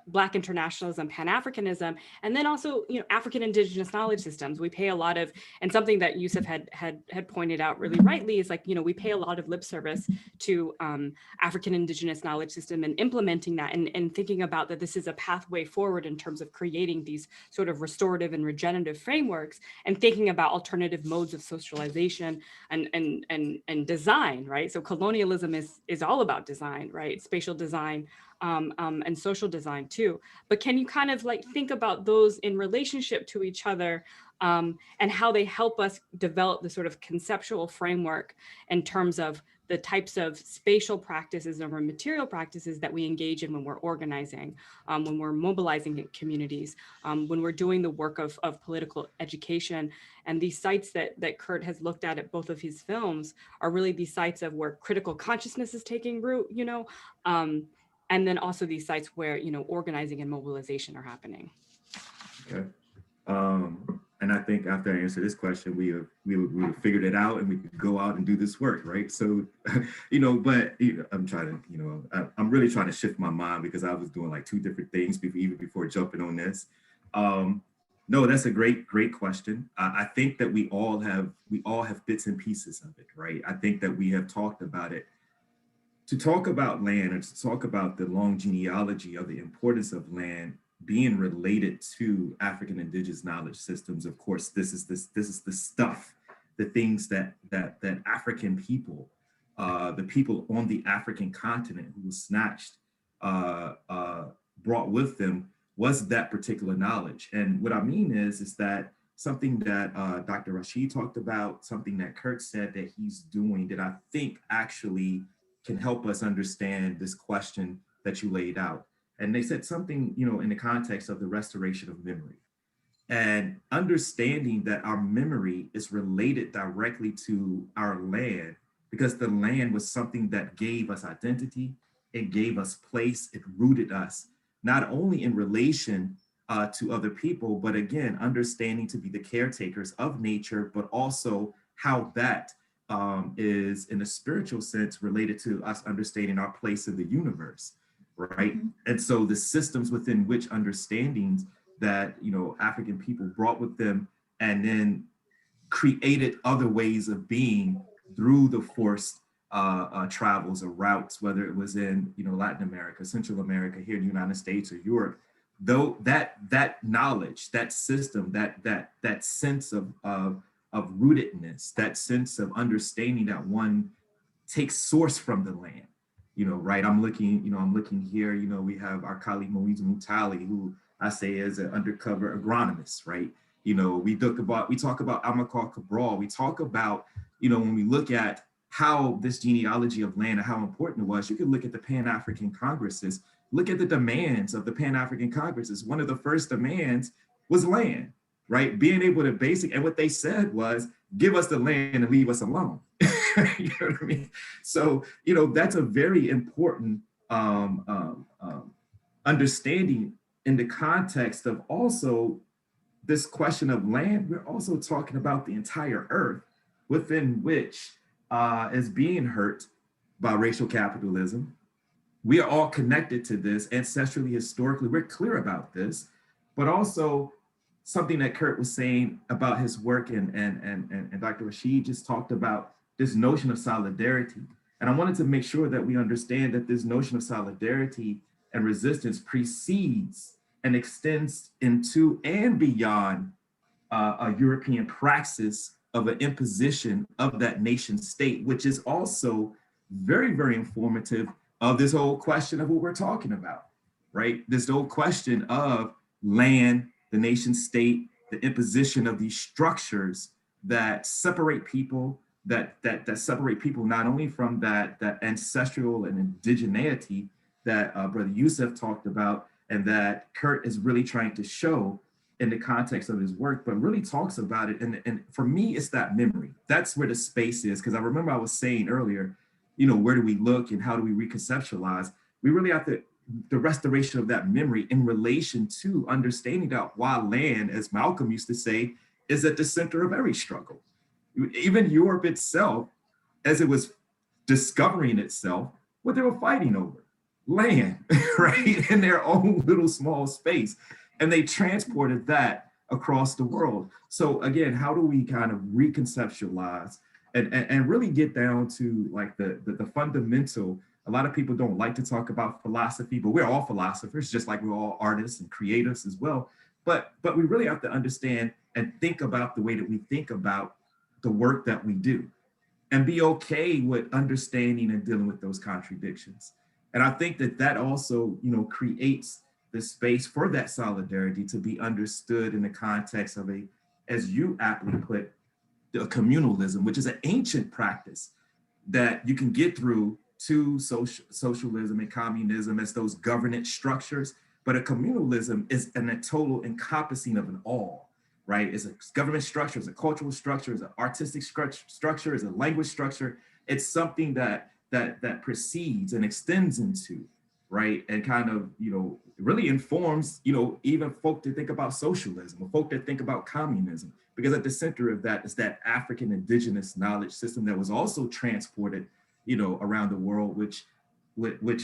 Black internationalism, Pan-Africanism, and then also, you know, African Indigenous knowledge systems. We pay a lot of, and something that Yusuf had pointed out really rightly is, like, you know, we pay a lot of lip service to African Indigenous knowledge system and implementing that, and thinking about that this is a pathway forward in terms of creating these sort of restorative and regenerative frameworks, and thinking about alternative modes of socialization and design, right? So colonialism is all about design, right? Spatial design, and social design too. But can you kind of like think about those in relationship to each other, and how they help us develop the sort of conceptual framework in terms of the types of spatial practices or material practices that we engage in when we're organizing, when we're mobilizing communities, when we're doing the work of political education. And these sites that Kurt has looked at both of his films are really these sites of where critical consciousness is taking root, you know, and then also these sites where, you know, organizing and mobilization are happening. Okay. And I think after I answer this question, we have figured it out, and we could go out and do this work, right? So, you know, but you know, I'm trying to, you know, I'm really trying to shift my mind, because I was doing like two different things even before jumping on this. No, that's a great question. I think that we all have bits and pieces of it, right? I think that we have talked about it. To talk about land, and to talk about the long genealogy of the importance of land being related to African Indigenous knowledge systems, of course, this is the stuff the things that African people, the people on the African continent who was snatched, brought with them was that particular knowledge. And what I mean is that something that Dr. Rashid talked about, something that Kurt said that he's doing that I think actually can help us understand this question that you laid out. And they said something, in the context of the restoration of memory and understanding that our memory is related directly to our land, because the land was something that gave us identity, it gave us place, it rooted us, not only in relation to other people, but again, understanding to be the caretakers of nature, but also how that is in a spiritual sense related to us understanding our place in the universe, right? Mm-hmm. And so the systems within which understandings that, African people brought with them and then created other ways of being through the forced travels or routes, whether it was in, Latin America, Central America, here in the United States or Europe, though that knowledge, that system, that sense of rootedness, that sense of understanding that one takes source from the land, right? I'm looking here, we have our colleague Moise Mutali, who I say is an undercover agronomist, right? We talk about Amilcar Cabral. We talk about, when we look at how this genealogy of land and how important it was, you could look at the Pan-African Congresses, look at the demands of the Pan-African Congresses. One of the first demands was land, right? Being able to and what they said was, give us the land and leave us alone. You know what I mean? So, that's a very important understanding in the context of also this question of land. We're also talking about the entire earth within which is being hurt by racial capitalism. We are all connected to this ancestrally, historically. We're clear about this, but also something that Kurt was saying about his work and Dr. Rashid just talked about this notion of solidarity. And I wanted to make sure that we understand that this notion of solidarity and resistance precedes and extends into and beyond a European praxis of an imposition of that nation state, which is also very, very informative of this whole question of what we're talking about, right? This whole question of land, the nation state, the imposition of these structures that separate people, that separate people not only from that ancestral and indigeneity that Brother Youssef talked about, and that Kurt is really trying to show in the context of his work, but really talks about it. And for me, it's that memory. That's where the space is. Because I remember I was saying earlier, where do we look and how do we reconceptualize? We really have to, the restoration of that memory in relation to understanding that why land, as Malcolm used to say, is at the center of every struggle. Even Europe itself, as it was discovering itself, what they were fighting over, land, right? In their own little small space. And they transported that across the world. So again, how do we kind of reconceptualize and really get down to like the fundamental? A lot of people don't like to talk about philosophy, but we're all philosophers, just like we're all artists and creatives as well. But we really have to understand and think about the way that we think about the work that we do and be okay with understanding and dealing with those contradictions. And I think that also, creates the space for that solidarity to be understood in the context of as you aptly put, the communalism, which is an ancient practice that you can get through to socialism and communism as those governance structures. But a communalism is a total encompassing of an all, right? It's a government structure, it's a cultural structure, it's an artistic structure, it's a language structure. It's something that precedes and extends into, right? And kind of, really informs, even folk that think about socialism or folk that think about communism, because at the center of that is that African indigenous knowledge system that was also transported, around the world, which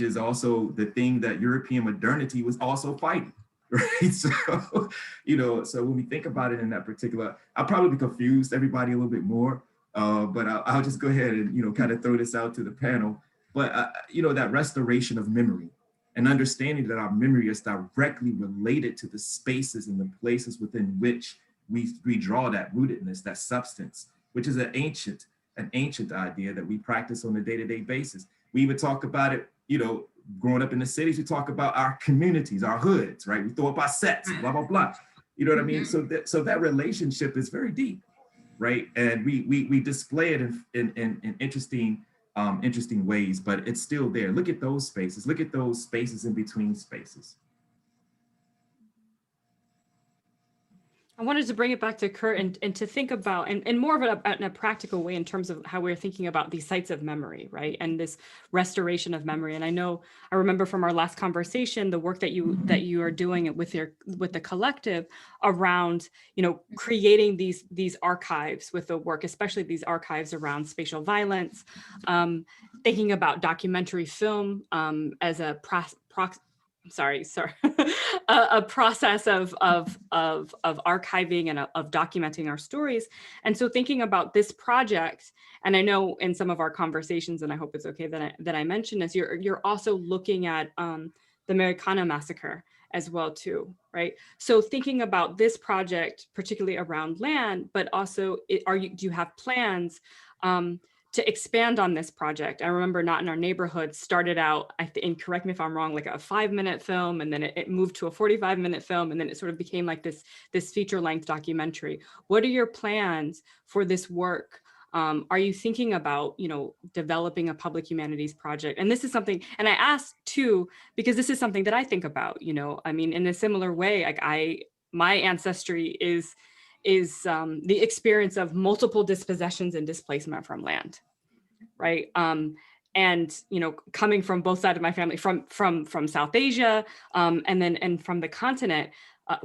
is also the thing that European modernity was also fighting, right? So, so when we think about it in that particular, I'll probably confuse everybody a little bit more, but I'll just go ahead and, kind of throw this out to the panel. But, that restoration of memory and understanding that our memory is directly related to the spaces and the places within which we draw that rootedness, that substance, which is an ancient idea that we practice on a day-to-day basis. We even talk about it, you know, growing up in the cities, we talk about our communities, our hoods, right? We throw up our sets, blah, blah, blah. You know what I mean? So that relationship is very deep, right? And we display it in interesting ways, but it's still there. Look at those spaces. Look at those spaces in between spaces. I wanted to bring it back to Kurt and to think about, and more of in a practical way in terms of how we're thinking about these sites of memory, right? And this restoration of memory. And I remember from our last conversation, the work that you are doing with the collective around, you know, creating these archives with the work, especially these archives around spatial violence, thinking about documentary film as a a process of archiving and of documenting our stories. And so thinking about this project, and I know in some of our conversations, and I hope it's okay that I mention this, you're also looking at the Americana massacre as well too, right? So thinking about this project, particularly around land, but also do you have plans to expand on this project? I remember Not in Our Neighborhood started out, and correct me if I'm wrong, like a 5-minute film, and then it moved to a 45-minute film, and then it sort of became like this feature-length documentary. What are your plans for this work? Are you thinking about, you know, developing a public humanities project? And this is something, and I asked too, because this is something that I think about, you know, I mean, in a similar way, like my ancestry is the experience of multiple dispossessions and displacement from land, right? And you know, coming from both sides of my family, from South Asia, and from the continent,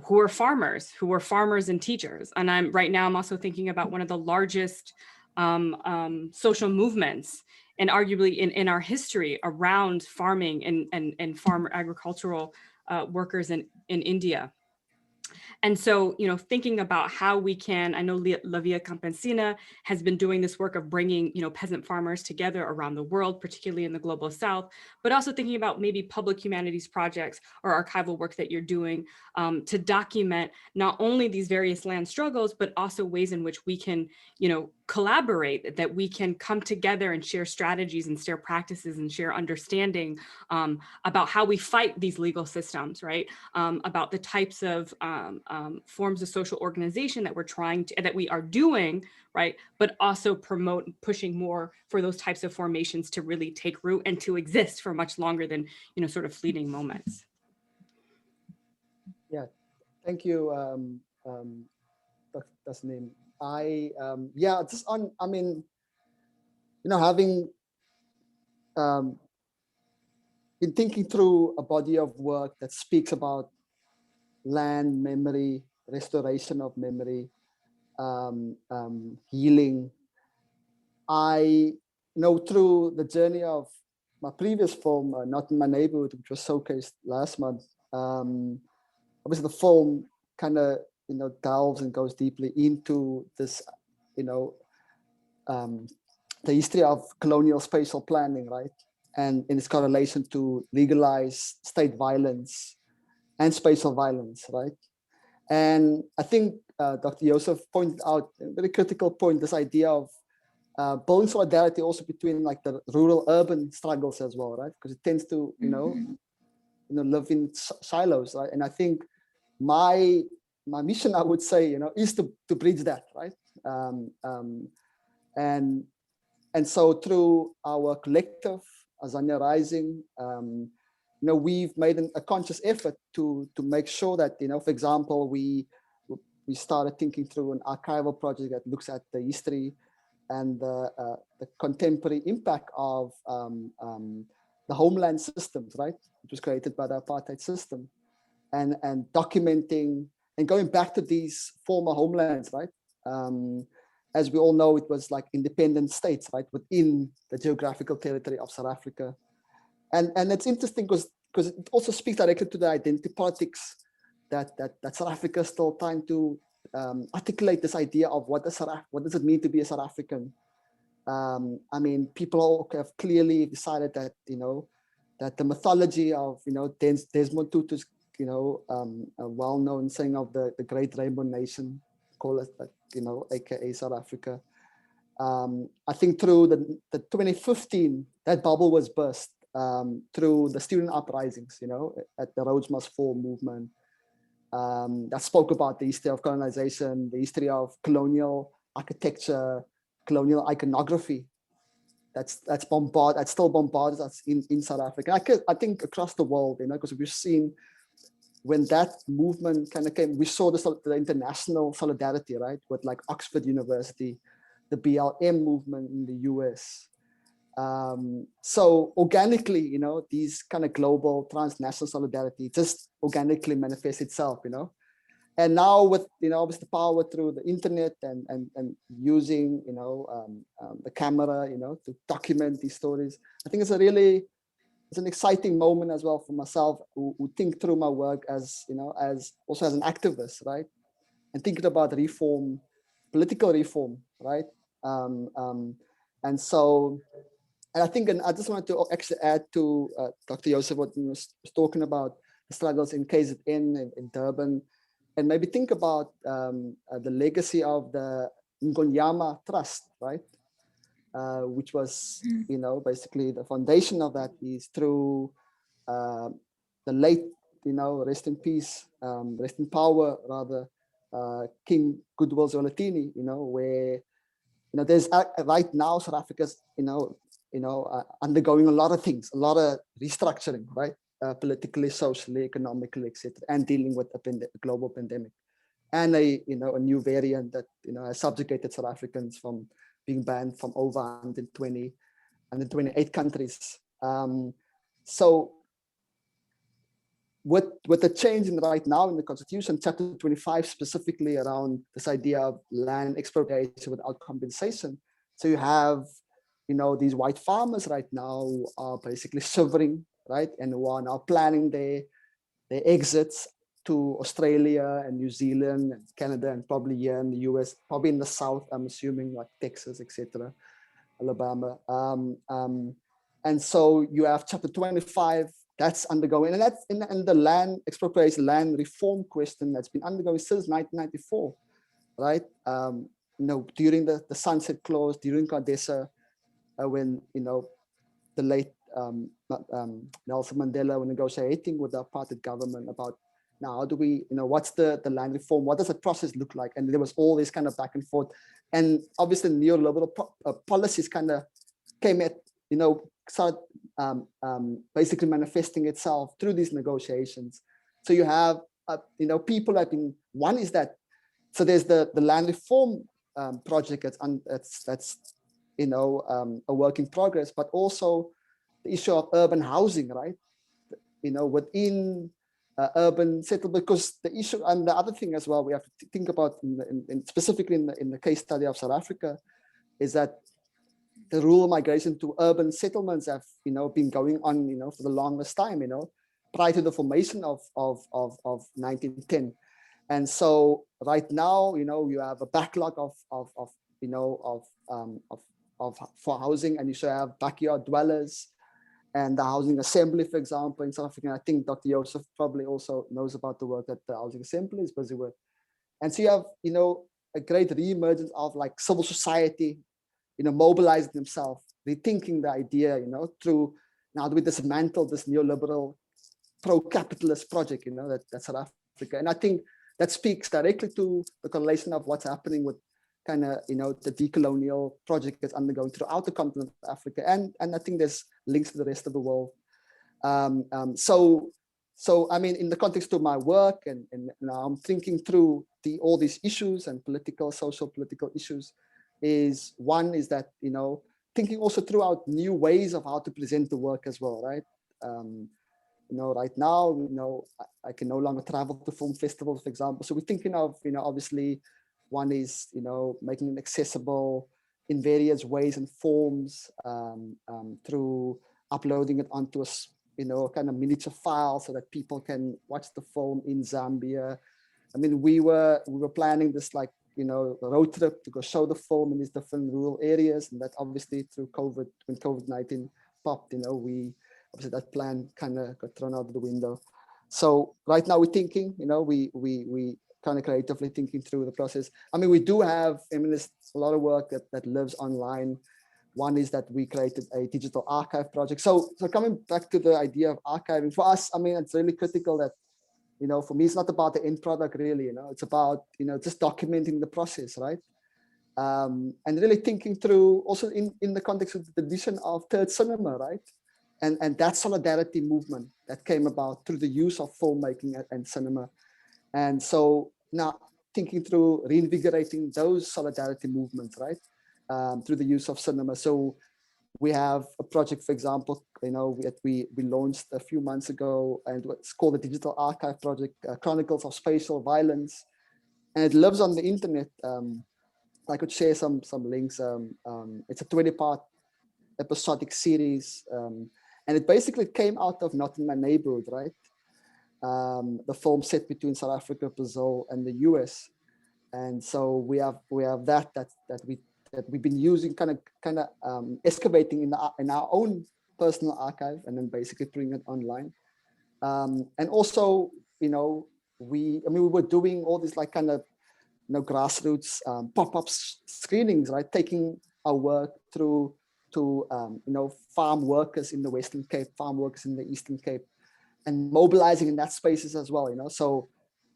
who were farmers and teachers. And right now I'm also thinking about one of the largest social movements, and arguably in our history, around farming and farmer agricultural workers in India. And so, you know, thinking about how we can, I know La Via Campesina has been doing this work of bringing, you know, peasant farmers together around the world, particularly in the global South, but also thinking about maybe public humanities projects or archival work that you're doing to document not only these various land struggles, but also ways in which we can, you know, collaborate, that we can come together and share strategies and share practices and share understanding about how we fight these legal systems, right? About the types of forms of social organization that we are doing, right? But also promote pushing more for those types of formations to really take root and to exist for much longer than, you know, sort of fleeting moments. Yeah, thank you, Tasneem. Just on, I mean, you know, having been thinking through a body of work that speaks about land memory, restoration of memory, healing. I know through the journey of my previous film, Not in My Neighborhood, which was showcased last month, obviously the film kind of, you know, delves and goes deeply into this, you know, the history of colonial spatial planning, right? And in its correlation to legalized state violence and spatial violence, right? And I think Dr. Joseph pointed out a very critical point, this idea of building solidarity also between like the rural-urban struggles as well, right? Because it tends to, you know, live in silos, right? And I think my mission, I would say, you know, is to bridge that, right? And so through our collective, Azania Rising, you know, we've made a conscious effort to make sure that, you know, for example, we started thinking through an archival project that looks at the history and the contemporary impact of the homeland systems, right, which was created by the apartheid system, and documenting and going back to these former homelands, right. As we all know, it was like independent states, right, within the geographical territory of South Africa. And it's interesting because it also speaks directly to the identity politics that South Africa is still trying to articulate this idea of what does it mean to be a South African. I mean, people have clearly decided that, you know, that the mythology of, you know, Desmond Tutu's, you know, a well-known saying of the great rainbow nation, call it, you know, AKA South Africa, I think through the 2015, that bubble was burst through the student uprisings, at the Rhodes Must Fall movement. That spoke about the history of colonization, the history of colonial architecture, colonial iconography. That's still bombarded us in South Africa. I think across the world, because we've seen when that movement kind of came, we saw the international solidarity, right, with like Oxford University, the BLM movement in the US. So organically, these kind of global transnational solidarity just organically manifests itself, And now with, obviously power through the internet and using, the camera, to document these stories, I think it's an exciting moment as well for myself who think through my work as, as also as an activist, right? And thinking about reform, political reform, right? And I think, and I just wanted to actually add to Dr. Joseph what he was talking about, the struggles in KZN, in Durban, and maybe think about the legacy of the Ngonyama Trust, right? Which was, basically the foundation of that is through the late, rest in peace, rest in power, rather, King Goodwill Zwelithini, where, there's right now South Africa's, undergoing a lot of things, a lot of restructuring, right? Politically, socially, economically, etc., and dealing with a global pandemic, and a new variant that has subjugated South Africans from being banned from over 128 countries. So with the change right now in the Constitution, Chapter 25 specifically around this idea of land expropriation without compensation. So you have these white farmers right now who are basically shivering, right, and who are now planning their exits to Australia and New Zealand and Canada and probably here in the US, probably in the South, I'm assuming, like Texas, etc., Alabama. And so you have Chapter 25 that's undergoing, and that's in the land expropriation, land reform question that's been undergoing since 1994, right? During the Sunset Clause, during Cardessa, when the late Nelson Mandela were negotiating with the apartheid government about now how do we, what's the land reform, what does the process look like, and there was all this kind of back and forth, and obviously neoliberal policies kind of came at, started basically manifesting itself through these negotiations. So you have people have been, one is that, so there's the land reform project that's a work in progress, but also the issue of urban housing, right? Within urban settlement, because the issue, and the other thing as well we have to think about, specifically in the case study of South Africa, is that the rural migration to urban settlements have been going on for the longest time, prior to the formation of 1910. And so right now, you have a backlog for housing, and you should have backyard dwellers and the housing assembly, for example, in South Africa. And I think Dr. Joseph probably also knows about the work that the housing assembly is busy with. And so you have, a great re-emergence of like civil society, mobilizing themselves, rethinking the idea, through now do we dismantle this neoliberal pro-capitalist project, that's South Africa. And I think that speaks directly to the correlation of what's happening with kind of, the decolonial project that's undergoing throughout the continent of Africa. And I think there's links to the rest of the world. So I mean, in the context of my work, and now I'm thinking through all these issues and social political issues, is one is that, thinking also throughout new ways of how to present the work as well, right? Right now, I can no longer travel to film festivals, for example. So we're thinking of, obviously, one is, making it accessible in various ways and forms, through uploading it onto a kind of miniature file so that people can watch the film in Zambia. I mean, we were planning this like, road trip to go show the film in these different rural areas, and that obviously through COVID, when COVID-19 popped, obviously that plan kind of got thrown out of the window. So right now we're thinking, we kind of creatively thinking through the process. I mean, we do have, I mean, there's a lot of work that lives online. One is that we created a digital archive project. So coming back to the idea of archiving, for us, I mean, it's really critical that, you know, for me, it's not about the end product really, you know, it's about, you know, just documenting the process, right? And really thinking through also in the context of the tradition of third cinema, right? And that solidarity movement that came about through the use of filmmaking and cinema. And so now thinking through reinvigorating those solidarity movements, right? Through the use of cinema. So we have a project, for example, you know, that we launched a few months ago, and it's called the Digital Archive Project, Chronicles of Spatial Violence. And it lives on the internet. I could share some links. It's a 20-part episodic series. And it basically came out of Not in My Neighborhood, right? The film set between South Africa, Brazil, and the US. And so we have that we've been using, kind of excavating in our own personal archive, and then basically putting it online. And also, you know, we were doing all these like kind of, you know, grassroots pop-up screenings, right? Taking our work through to you know, farm workers in the Western Cape, farm workers in the Eastern Cape, and mobilizing in that spaces as well, you know. So,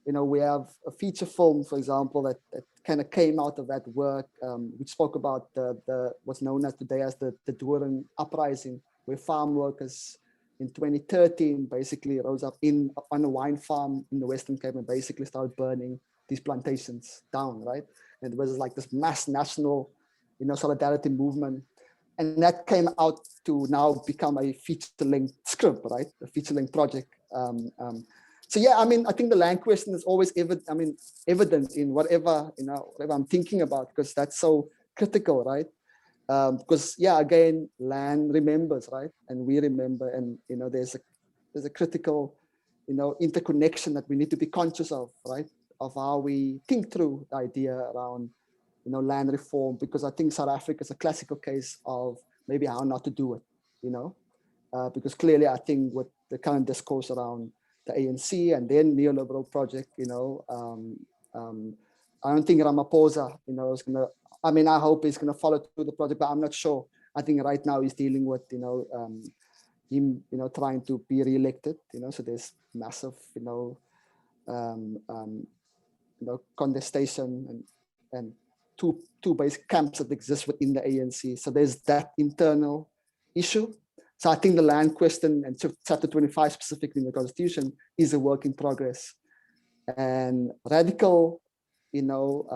you know, we have a feature film, for example, that kind of came out of that work, which spoke about the what's known as today as the Doorn uprising, where farm workers in 2013 basically rose up on a wine farm in the Western Cape and basically started burning these plantations down, right? And it was like this mass national, you know, solidarity movement. And that came out to now become a feature-length script, right? A feature-length project. So yeah, I mean, I think the land question is always evident in whatever, you know, whatever I'm thinking about, because that's so critical, right? Because yeah, again, land remembers, right? And we remember, and you know, there's a critical, you know, interconnection that we need to be conscious of, right? Of how we think through the idea around, you know, land reform, because I think South Africa is a classical case of maybe how not to do it, you know, because clearly I think with the current discourse around the ANC and then neoliberal project, you know, I don't think Ramaphosa, you know, is gonna, I mean, I hope he's gonna follow through the project, but I'm not sure. I think right now he's dealing with, you know, him, you know, trying to be re-elected, you know, so there's massive, you know, contestation and two basic camps that exist within the ANC. So there's that internal issue. So I think the land question, and chapter 25 specifically in the Constitution, is a work in progress. And radical, you know,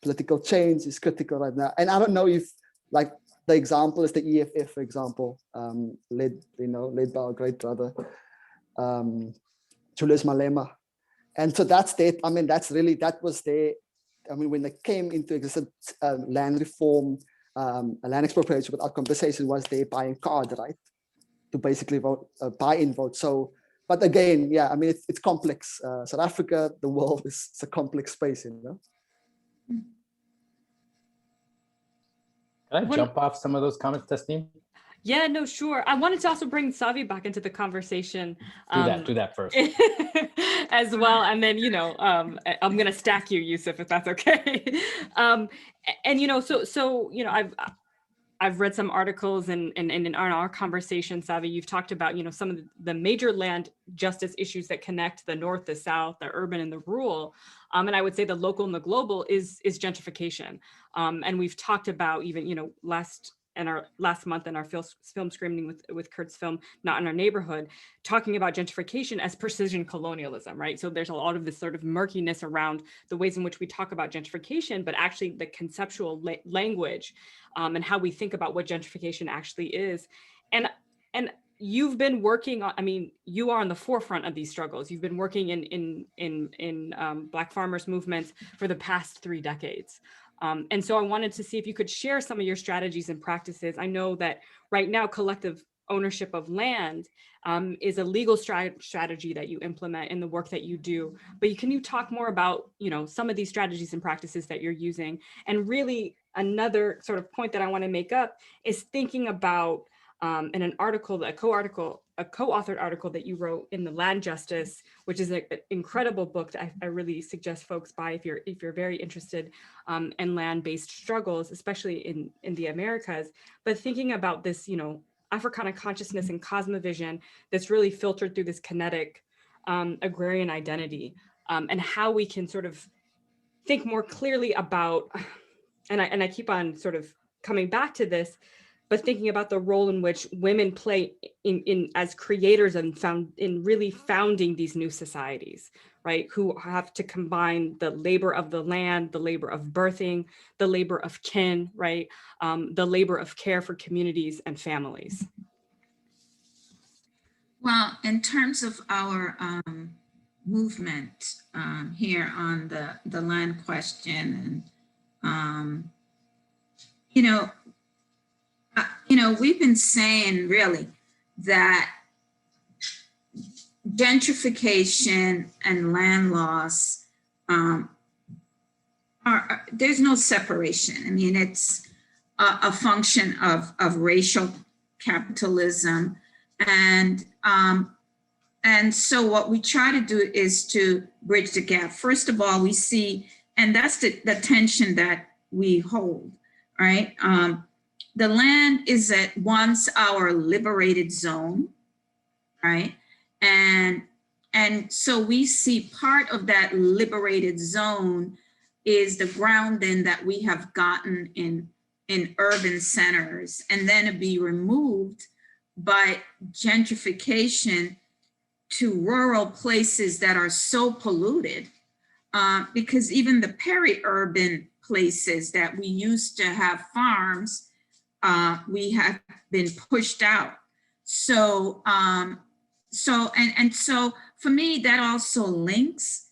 political change is critical right now. And I don't know if, like, the example is the EFF, for example, led by our great brother, Julius Malema. And so that's their, I mean, that was their, I mean, when they came into existence, land reform, land expropriation without compensation was their buying card, right? To basically vote, buy-in vote. So, but again, yeah, I mean, it's complex. South Africa, the world is a complex space, you know? Can I jump off some of those comments, Tasneem? Yeah, no, sure. I wanted to also bring Savi back into the conversation. Do that first. As well. And then, you know, I'm going to stack you, Yusuf, if that's okay. And, you know, so, you know, I've read some articles and in our conversation, Savi, you've talked about, you know, some of the major land justice issues that connect the North, the South, the urban and the rural. And I would say the local and the global is gentrification. And we've talked about even, you know, last month in our film screening with Kurt's film, Not in Our Neighborhood, talking about gentrification as precision colonialism, right? So there's a lot of this sort of murkiness around the ways in which we talk about gentrification, but actually the conceptual language and how we think about what gentrification actually is. And you've been working on, I mean, you are on the forefront of these struggles. You've been working in Black farmers movements for the past 3 decades. And so I wanted to see if you could share some of your strategies and practices. I know that right now collective ownership of land is a legal strategy that you implement in the work that you do. But can you talk more about, you know, some of these strategies and practices that you're using? And really another sort of point that I want to make up is thinking about in an article, a co-article a co-authored article that you wrote in the Land Justice, which is an incredible book that I really suggest folks buy if you're very interested in land-based struggles, especially in the Americas. But thinking about this, Africana consciousness and cosmovision that's really filtered through this kinetic agrarian identity, and how we can sort of think more clearly about, and I keep on sort of coming back to this, but thinking about the role in which women play in as creators and in really founding these new societies, right? Who have to combine the labor of the land, the labor of birthing, the labor of kin, right? The labor of care for communities and families. Well, in terms of our movement here on the land question, and we've been saying really that gentrification and land loss there's no separation. I mean, it's a function of racial capitalism, and so what we try to do is to bridge the gap. First of all, we see, and that's the tension that we hold, right? The land is at once our liberated zone, right? And so we see part of that liberated zone is the grounding that we have gotten in urban centers, and then it be removed by gentrification to rural places that are so polluted, because even the peri-urban places that we used to have farms, we have been pushed out. So so for me, that also links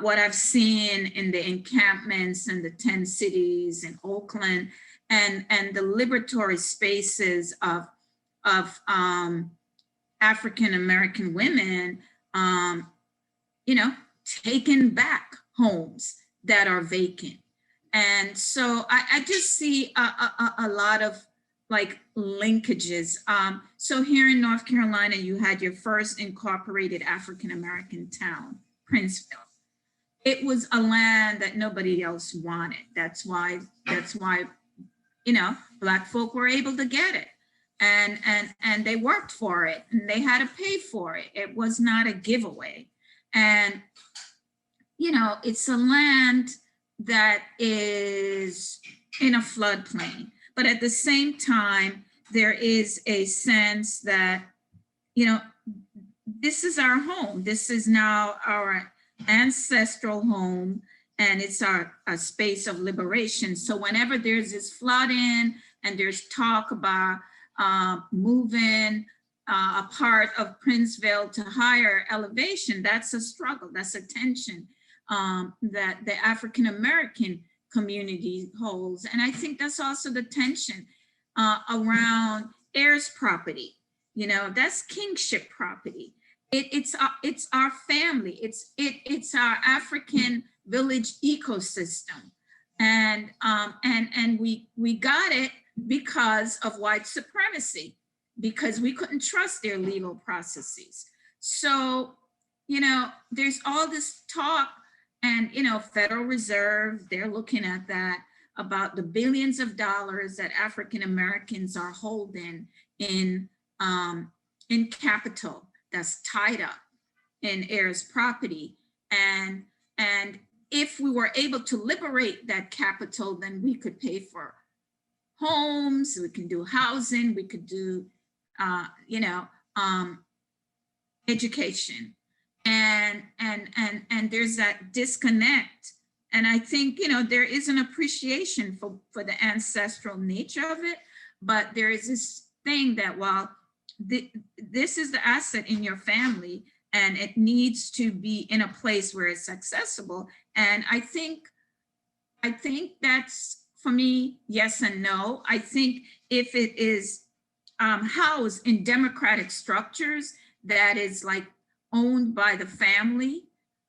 what I've seen in the encampments and the 10 cities in Oakland, and the liberatory spaces of African-American women, taking back homes that are vacant. And so I just see a lot of like linkages. So here in North Carolina, you had your first incorporated African-American town, Princeville. It was a land that nobody else wanted. That's why, Black folk were able to get it. And they worked for it, and they had to pay for it. It was not a giveaway. And, it's a land that is in a floodplain. But at the same time, there is a sense that, this is our home. This is now our ancestral home, and it's a space of liberation. So whenever there's this flooding and there's talk about moving a part of Princeville to higher elevation, that's a struggle, that's a tension that the African-American community holds. And I think that's also the tension around heirs property. That's kingship property. It's our family. It's our African village ecosystem, and we got it because of white supremacy, because we couldn't trust their legal processes. So there's all this talk, and Federal Reserve, they're looking at that, about the billions of dollars that African Americans are holding in capital that's tied up in heirs property. And if we were able to liberate that capital, then we could pay for homes, we can do housing, we could do education. And there's that disconnect. And I think, there is an appreciation for the ancestral nature of it, but there is this thing that while this is the asset in your family, and it needs to be in a place where it's accessible. And I think that's, for me, yes and no. I think if it is housed in democratic structures that is like owned by the family,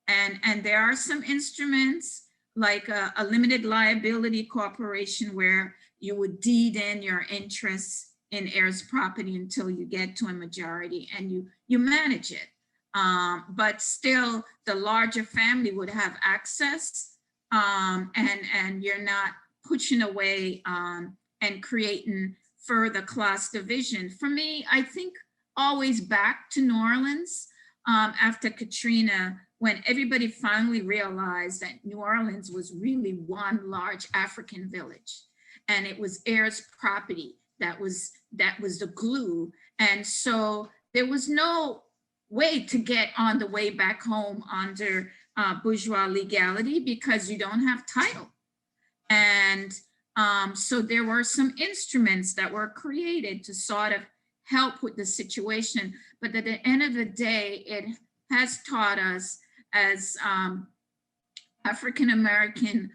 and there are some instruments like a limited liability corporation where you would deed in your interests in heirs property until you get to a majority and you manage it. But still the larger family would have access, and you're not pushing away and creating further class division. For me, I think always back to New Orleans after Katrina, when everybody finally realized that New Orleans was really one large African village, and it was heirs property that was the glue. And so there was no way to get on the way back home under bourgeois legality because you don't have title. And so there were some instruments that were created to sort of help with the situation. But at the end of the day, it has taught us as African-American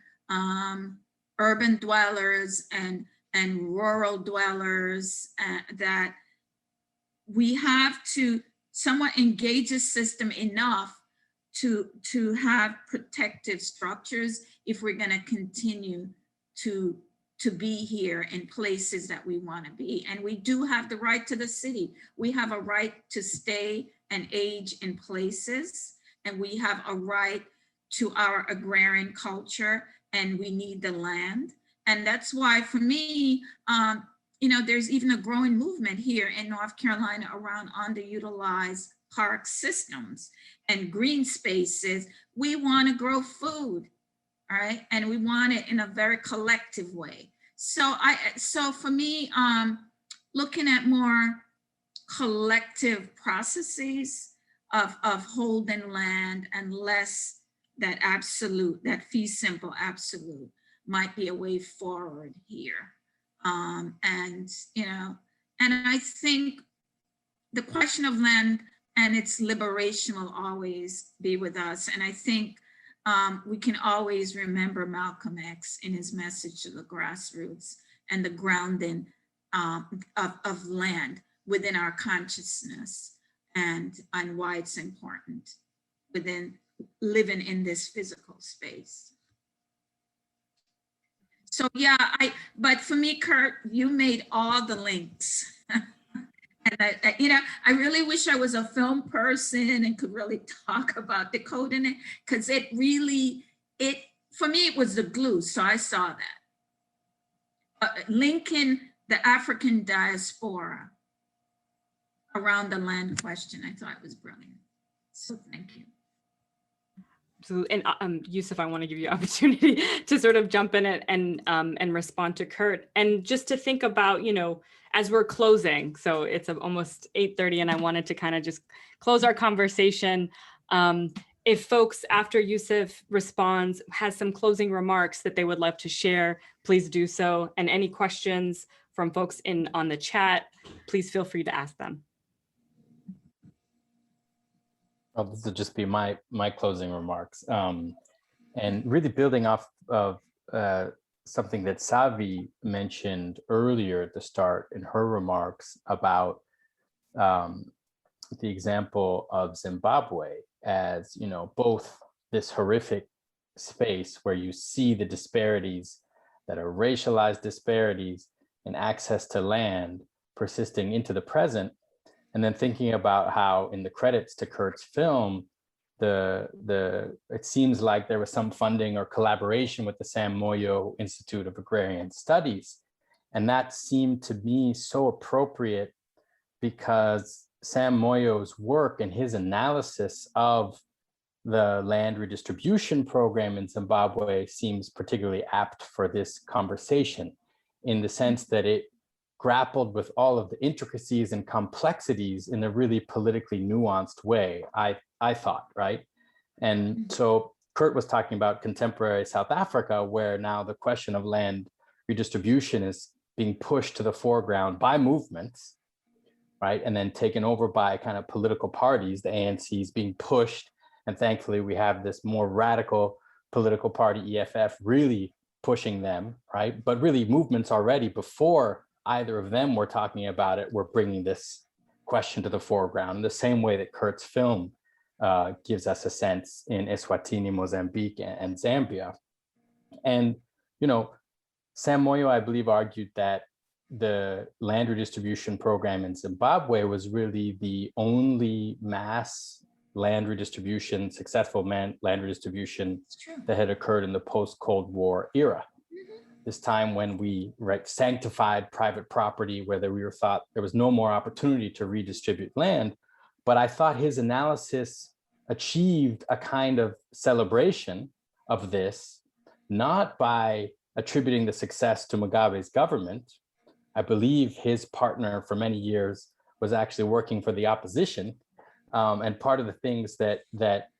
urban dwellers and rural dwellers that we have to somewhat engage the system enough to have protective structures if we're going to continue to be here in places that we want to be. And we do have the right to the city. We have a right to stay and age in places, and we have a right to our agrarian culture, and we need the land. And that's why for me, you know, there's even a growing movement here in North Carolina around underutilized park systems and green spaces. We want to grow food, all right? And we want it in a very collective way. So for me, looking at more collective processes of holding land and less that absolute, that fee simple absolute might be a way forward here. And, you know, and I think the question of land and its liberation will always be with us. And I think we can always remember Malcolm X in his message to the grassroots and the grounding of land within our consciousness and why it's important within living in this physical space. So yeah, but for me, Kurt, you made all the links. And you know, I really wish I was a film person and could really talk about decoding it, because it really, for me, it was the glue. So I saw that. Linking the African diaspora around the land question, I thought was brilliant. So thank you. Absolutely. And Yusuf, I want to give you opportunity to sort of jump in it and respond to Kurt. And just to think about, you know, as we're closing, so it's almost 8:30 and I wanted to kind of just close our conversation. If folks after Yusuf responds has some closing remarks that they would love to share, please do so. And any questions from folks on the chat, please feel free to ask them. Well, this will just be my closing remarks, and really building off of something that Savi mentioned earlier at the start in her remarks about the example of Zimbabwe as, you know, both this horrific space where you see the disparities that are racialized disparities in access to land persisting into the present. And then thinking about how in the credits to Kurt's film, it seems like there was some funding or collaboration with the Sam Moyo Institute of Agrarian Studies. And that seemed to me so appropriate because Sam Moyo's work and his analysis of the land redistribution program in Zimbabwe seems particularly apt for this conversation, in the sense that it grappled with all of the intricacies and complexities in a really politically nuanced way, I thought, right? And so Kurt was talking about contemporary South Africa, where now the question of land redistribution is being pushed to the foreground by movements, right? And then taken over by kind of political parties. The ANC is being pushed. And thankfully, we have this more radical political party, EFF, really pushing them, right? But really movements already before either of them were talking about it, were bringing this question to the foreground in the same way that Kurt's film gives us a sense in Eswatini, Mozambique, and Zambia. And, you know, Sam Moyo, I believe, argued that the land redistribution program in Zimbabwe was really the only mass land redistribution, successful land redistribution that had occurred in the post-Cold War era. This time when we sanctified private property, where we were thought there was no more opportunity to redistribute land. But I thought his analysis achieved a kind of celebration of this, not by attributing the success to Mugabe's government. I believe his partner for many years was actually working for the opposition. And part of the things that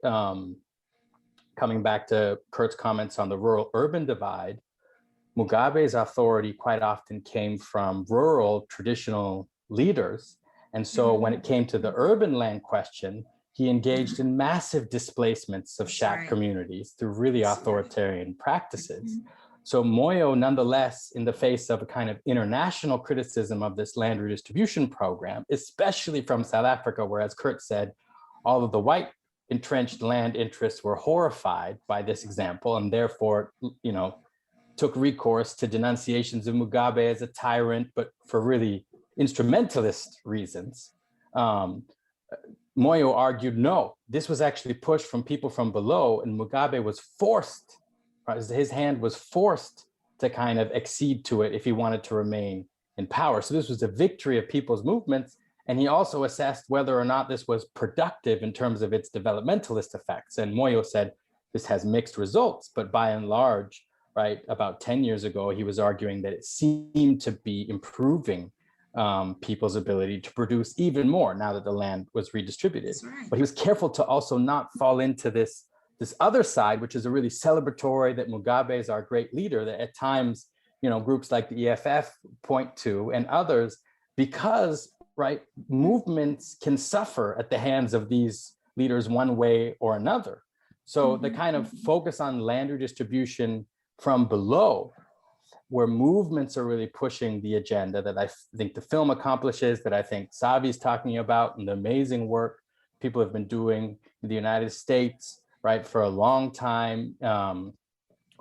coming back to Kurt's comments on the rural-urban divide, Mugabe's authority quite often came from rural traditional leaders. And so when it came to the urban land question, he engaged in massive displacements of shack communities through really authoritarian practices. So Moyo, nonetheless, in the face of a kind of international criticism of this land redistribution program, especially from South Africa, where, as Kurt said, all of the white entrenched land interests were horrified by this example, and therefore, took recourse to denunciations of Mugabe as a tyrant, but for really instrumentalist reasons. Moyo argued, no, this was actually pushed from people from below, and Mugabe was forced, his hand was forced to kind of accede to it if he wanted to remain in power. So this was a victory of people's movements. And he also assessed whether or not this was productive in terms of its developmentalist effects. And Moyo said, this has mixed results, but by and large, about 10 years ago, he was arguing that it seemed to be improving people's ability to produce even more now that the land was redistributed. But he was careful to also not fall into this other side, which is a really celebratory that Mugabe is our great leader, that at times, groups like the EFF point to and others, because movements can suffer at the hands of these leaders one way or another. So the kind of focus on land redistribution from below, where movements are really pushing the agenda that I think the film accomplishes, that I think Savi's talking about, and the amazing work people have been doing in the United States, for a long time,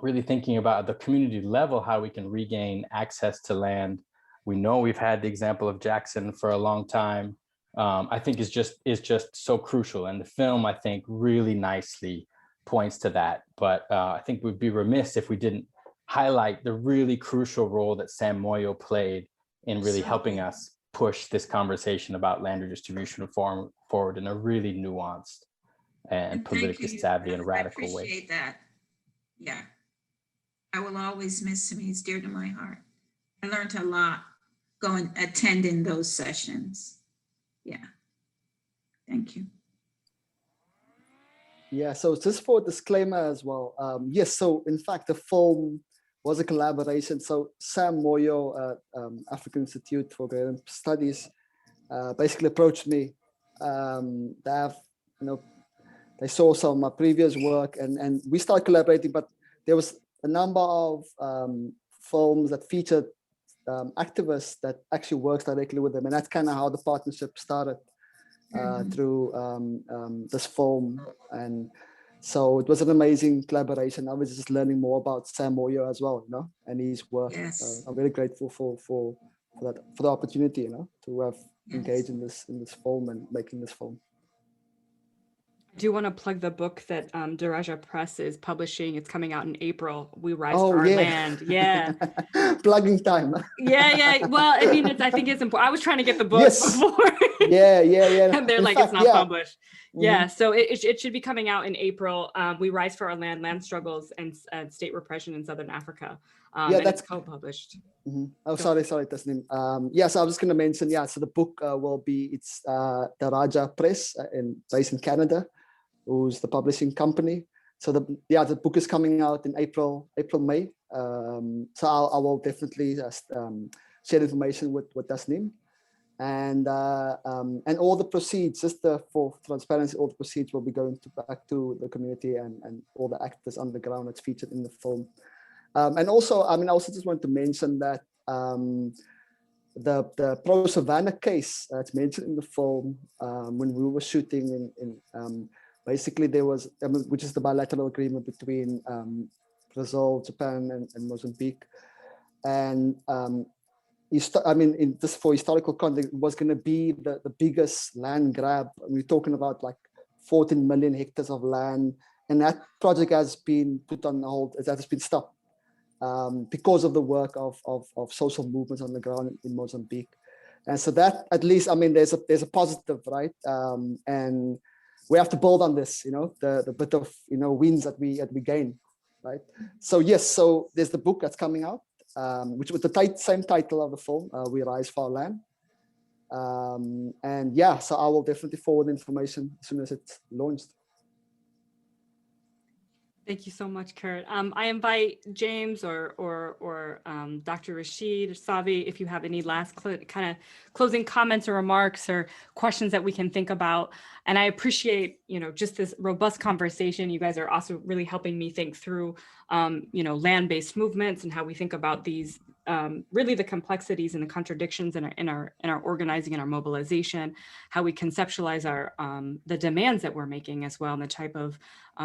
really thinking about at the community level, how we can regain access to land. We know we've had the example of Jackson for a long time. I think is just so crucial. And the film, I think, really nicely points to that. But I think we'd be remiss if we didn't highlight the really crucial role that Sam Moyo played in really helping us push this conversation about land redistribution forward in a really nuanced and politically savvy and radical way. I appreciate that. Yeah. I will always miss him. He's dear to my heart. I learned a lot attending those sessions. Yeah. Thank you. Yeah, so just for a disclaimer as well. Yes, so in fact, the film was a collaboration. So Sam Moyo, African Institute for Agrarian Studies, basically approached me. They saw some of my previous work and we started collaborating, but there was a number of films that featured activists that actually works directly with them. And that's kind of how the partnership started through this film. And so it was an amazing collaboration. I was just learning more about Sam Moyo as well, and his work. Yes. I'm very grateful for the opportunity, to have engaged in this film and making this film. I do want to plug the book that Daraja Press is publishing. It's coming out in April. We Rise for Our Land. Yeah. Plugging time. Yeah. Well, I mean, I think it's important. I was trying to get the book before. Yeah. And they're it's not published. Yeah. So it should be coming out in April. We Rise for Our Land Struggles and State Repression in Southern Africa. That's co-published. Oh, sorry, Tasneem. So I was going to mention, so the book it's Daraja Press based in Canada, who's the publishing company. So the book is coming out in April, May. So I will definitely share information with Tasneem. And all the proceeds, just for transparency, all the proceeds will be going back to the community and all the actors on the ground that's featured in the film. And also, I also just want to mention that the Pro Savannah case that's mentioned in the film, when we were shooting in basically there was, which is the bilateral agreement between Brazil, Japan, and Mozambique. And in this, for historical context, it was going to be the biggest land grab. We're talking about like 14 million hectares of land, and that project has been put on hold. That has been stopped because of the work of social movements on the ground in Mozambique. And so that, at least, I mean, there's a positive, right? And we have to build on this, the bit of wins that we gain, right? So yes, so there's the book that's coming out, which with the same title of the film, We Rise for Our Land. And yeah, so I will definitely forward information as soon as it's launched. Thank you so much, Kurt. I invite James or Dr. Rashid or Savi, if you have any last kind of closing comments or remarks or questions that we can think about. And I appreciate, just this robust conversation. You guys are also really helping me think through, land-based movements and how we think about these, really the complexities and the contradictions in our organizing and our mobilization, how we conceptualize our the demands that we're making as well, and the type of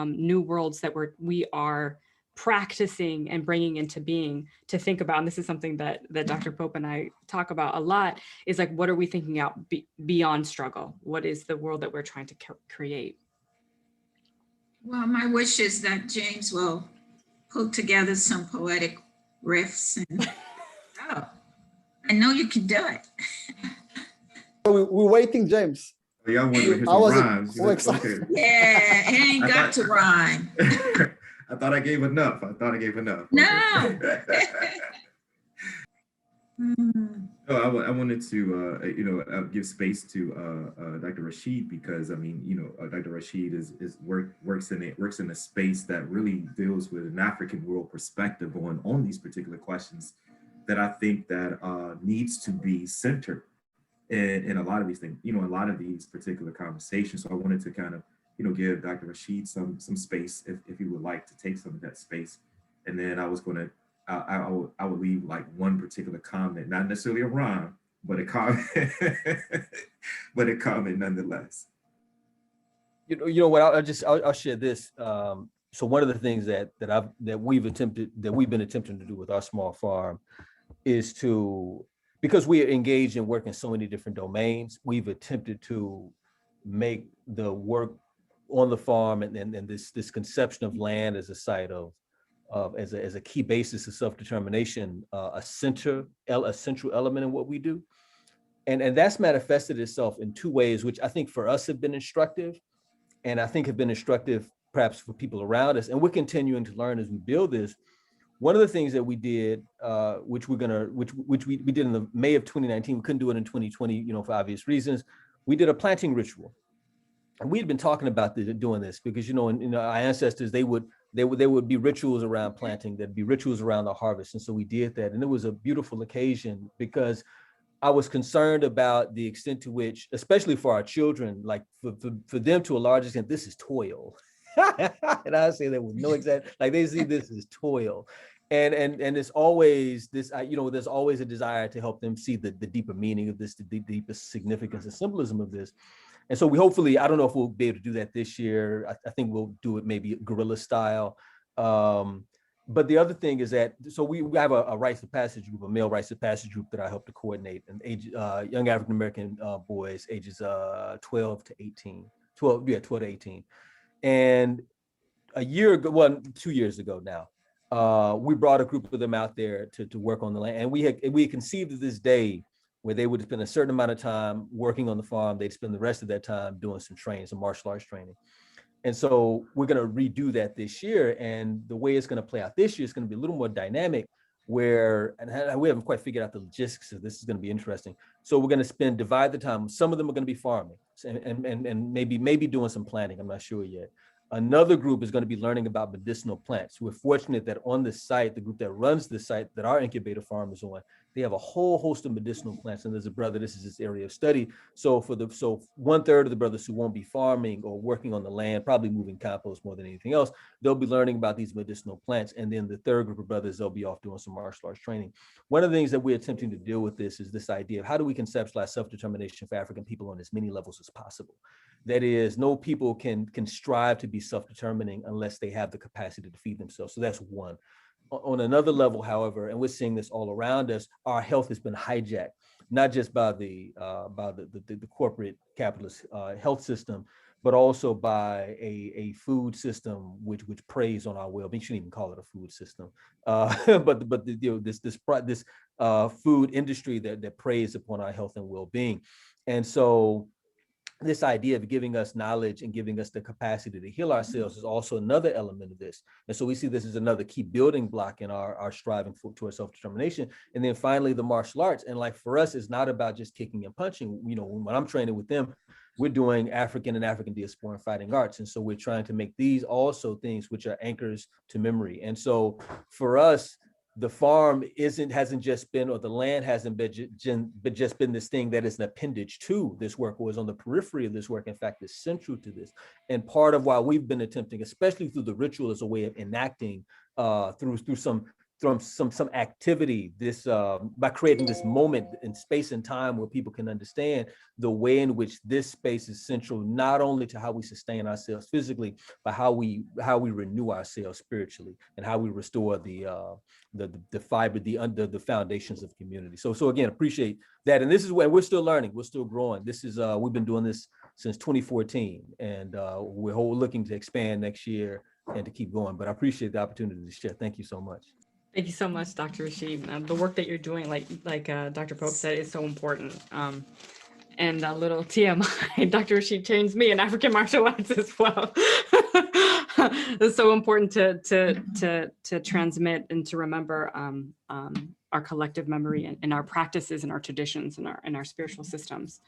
new worlds that we are practicing and bringing into being to think about. And this is something that Dr. Pope and I talk about a lot, is like, what are we thinking out beyond struggle? What is the world that we're trying to create? Well, my wish is that James will pull together some poetic riffs and I know you can do it. We're waiting, James. Y'all want to hear some rhymes? Okay. Yeah, it ain't got to rhyme. I thought I gave enough. No. No, I wanted to give space to Dr. Rashid, because Dr. Rashid works in a space that really deals with an African world perspective on these particular questions that I think that needs to be centered in a lot of these things, a lot of these particular conversations. So I wanted to kind of give Dr. Rashid some space if he would like to take some of that space, and then I was going to. I would leave like one particular comment, not necessarily a rhyme, but a comment, nonetheless. What? I'll share this. So one of the things that we've been attempting to do with our small farm is to, because we are engaged in work in so many different domains, we've attempted to make the work on the farm and this conception of land as a site of as a key basis of self-determination, a central element in what we do. And that's manifested itself in two ways, which I think for us have been instructive, and I think have been instructive perhaps for people around us. And we're continuing to learn as we build this. One of the things that we did, which we did in the May of 2019, we couldn't do it in 2020, for obvious reasons. We did a planting ritual. And we had been talking about doing this because, our ancestors, there would be rituals around planting, there'd be rituals around the harvest. And so we did that. And it was a beautiful occasion because I was concerned about the extent to which, especially for our children, like for them to a large extent, this is toil. And I say that with no exact, like they see this as toil. And it's always this, there's always a desire to help them see the deeper meaning of this, the deepest significance and symbolism of this. And so we hopefully, I don't know if we'll be able to do that this year. I think we'll do it maybe guerrilla style. But the other thing is that, so we have a rites of passage group, a male rites of passage group that I help to coordinate, and young African-American boys ages 12 to 18. And a year ago, 2 years ago now, we brought a group of them out there to work on the land. And we had conceived of this day where they would spend a certain amount of time working on the farm. They'd spend the rest of their time doing some martial arts training. And so we're going to redo that this year. And the way it's going to play out this year is going to be a little more dynamic, and we haven't quite figured out the logistics of this. Is going to be interesting. So we're going to divide the time. Some of them are going to be farming and maybe doing some planting. I'm not sure yet. Another group is going to be learning about medicinal plants. We're fortunate that on the site, the group that runs the site that our incubator farm is on, they have a whole host of medicinal plants. And there's a brother, this is his area of study. So 1/3 of the brothers who won't be farming or working on the land, probably moving compost more than anything else, they'll be learning about these medicinal plants. And then the third group of brothers, they'll be off doing some martial arts training. One of the things that we're attempting to deal with this is this idea of how do we conceptualize self-determination for African people on as many levels as possible. That is, no people can strive to be self-determining unless they have the capacity to feed themselves. So that's one. On another level, however, and we're seeing this all around us, our health has been hijacked, not just by the corporate capitalist health system, but also by a food system which preys on our well-being. You shouldn't even call it a food system, but this food industry that preys upon our health and well-being. And so this idea of giving us knowledge and giving us the capacity to heal ourselves is also another element of this. And so we see this as another key building block in our striving towards self-determination. And then finally, the martial arts. And like for us, it's not about just kicking and punching. You know, when I'm training with them, we're doing African and African diaspora and fighting arts. And so we're trying to make these also things which are anchors to memory. And so for us, the farm hasn't just been, or the land hasn't been just been this thing that is an appendage to this work, or is on the periphery of this work. In fact, it's central to this. And part of why we've been attempting, especially through the ritual as a way of enacting through some activity, this by creating this moment in space and time where people can understand the way in which this space is central, not only to how we sustain ourselves physically, but how we renew ourselves spiritually, and how we restore the fiber, the foundations of community. So again, appreciate that. And this is where we're still learning, we're still growing. This is we've been doing this since 2014, and we're looking to expand next year and to keep going. But I appreciate the opportunity to share. Thank you so much. Thank you so much, Dr. Rashid. The work that you're doing, like Dr. Pope said, is so important. And a little TMI, Dr. Rashid trains me in African martial arts as well. It's so important to transmit and to remember our collective memory and our practices and our traditions and our spiritual systems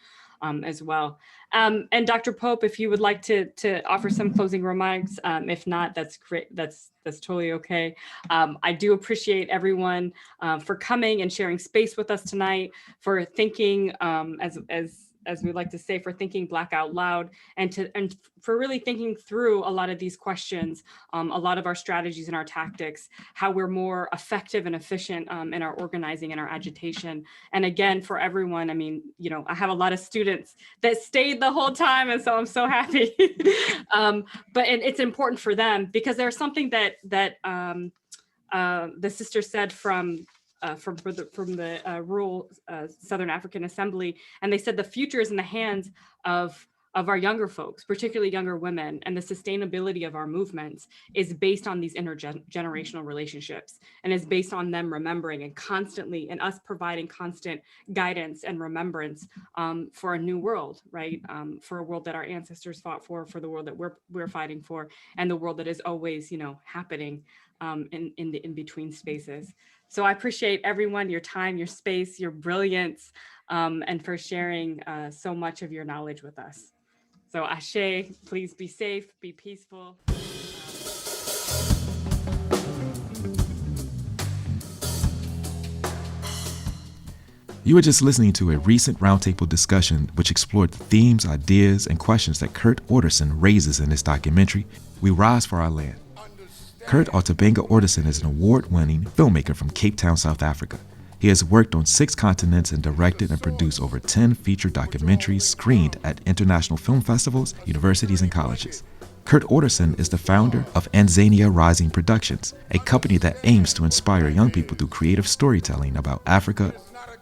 as well. And Dr. Pope, if you would like to offer some closing remarks, if not, that's great. That's totally okay. I do appreciate everyone for coming and sharing space with us tonight, for thinking, as we like to say, for thinking Black out loud, and for really thinking through a lot of these questions, a lot of our strategies and our tactics, how we're more effective and efficient in our organizing and our agitation. And again, for everyone, I mean, you know, I have a lot of students that stayed the whole time, and so I'm so happy. But it's important for them, because there's something that the sister said from the rural Southern African Assembly, and they said the future is in the hands of our younger folks, particularly younger women, and the sustainability of our movements is based on these intergenerational relationships, and is based on them remembering and constantly, and us providing constant guidance and remembrance for a new world, right? For a world that our ancestors fought for the world that we're fighting for, and the world that is always, you know, happening in the in-between spaces. So I appreciate everyone, your time, your space, your brilliance, and for sharing so much of your knowledge with us. So Ashe, please be safe, be peaceful. You were just listening to a recent roundtable discussion which explored the themes, ideas, and questions that Kurt Orderson raises in his documentary, We Rise for Our Land. Kurt Otabenga Orderson is an award-winning filmmaker from Cape Town, South Africa. He has worked on 6 continents and directed and produced over 10 feature documentaries screened at international film festivals, universities, and colleges. Kurt Orderson is the founder of Tanzania Rising Productions, a company that aims to inspire young people through creative storytelling about Africa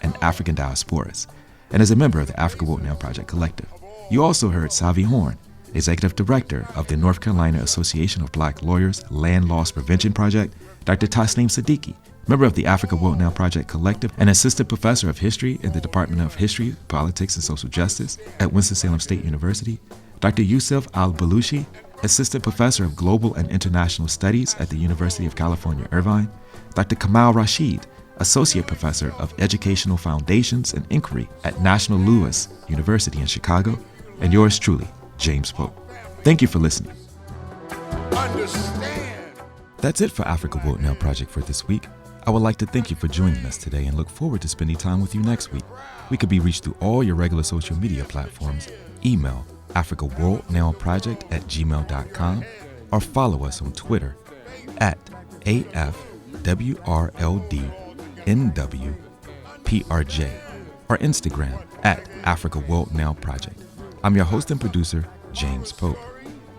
and African diasporas, and is a member of the Africa Woke Now Project Collective. You also heard Savi Horn, Executive Director of the North Carolina Association of Black Lawyers Land Loss Prevention Project, Dr. Tasneem Siddiqui, member of the Africa Woke Now Project Collective and Assistant Professor of History in the Department of History, Politics, and Social Justice at Winston-Salem State University, Dr. Yusuf Al-Balushi, Assistant Professor of Global and International Studies at the University of California, Irvine, Dr. Kamal Rashid, Associate Professor of Educational Foundations and Inquiry at National Louis University in Chicago, and yours truly, James Pope. Thank you for listening. That's it for Africa Woke Now Project for this week. I would like to thank you for joining us today and look forward to spending time with you next week. We could be reached through all your regular social media platforms, email africaworldnowproject@gmail.com, or follow us on Twitter at AFWRLDNWPRJ, or Instagram at Africa World Now Project. I'm your host and producer, James Pope.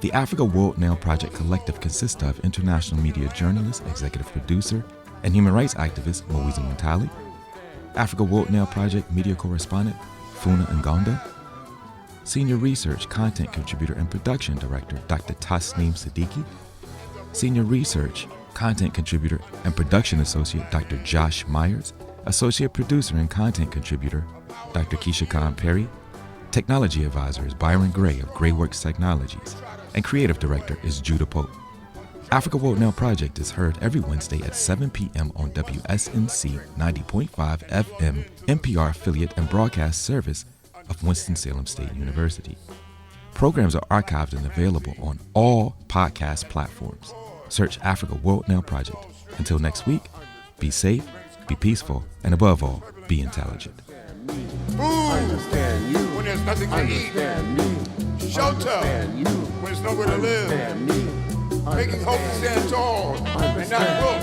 The Africa World Now Project Collective consists of international media journalist, executive producer, and human rights activist Moiza Muntali, Africa World Now Project media correspondent Funa Ngonda, senior research, content contributor, and production director Dr. Tasneem Siddiqui, senior research, content contributor, and production associate Dr. Josh Myers, associate producer and content contributor Dr. Keisha Khan Perry, technology advisor is Byron Gray of Grayworks Technologies, and creative director is Judah Pope. Africa World Now Project is heard every Wednesday at 7 p.m. on WSNC 90.5 FM, NPR affiliate and broadcast service of Winston-Salem State University. Programs are archived and available on all podcast platforms. Search Africa World Now Project. Until next week, be safe, be peaceful, and above all, be intelligent. Food when there's nothing to eat. Shelter when there's nowhere to live. Making hope to stand tall and not broke.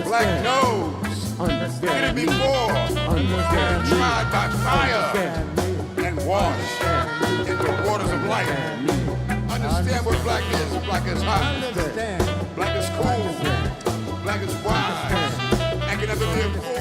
Black nose, get it before. Getting tried by fire and washed in the waters of life. Understand what black is. Black is hot. Black is cool. Black is wise. And can never be a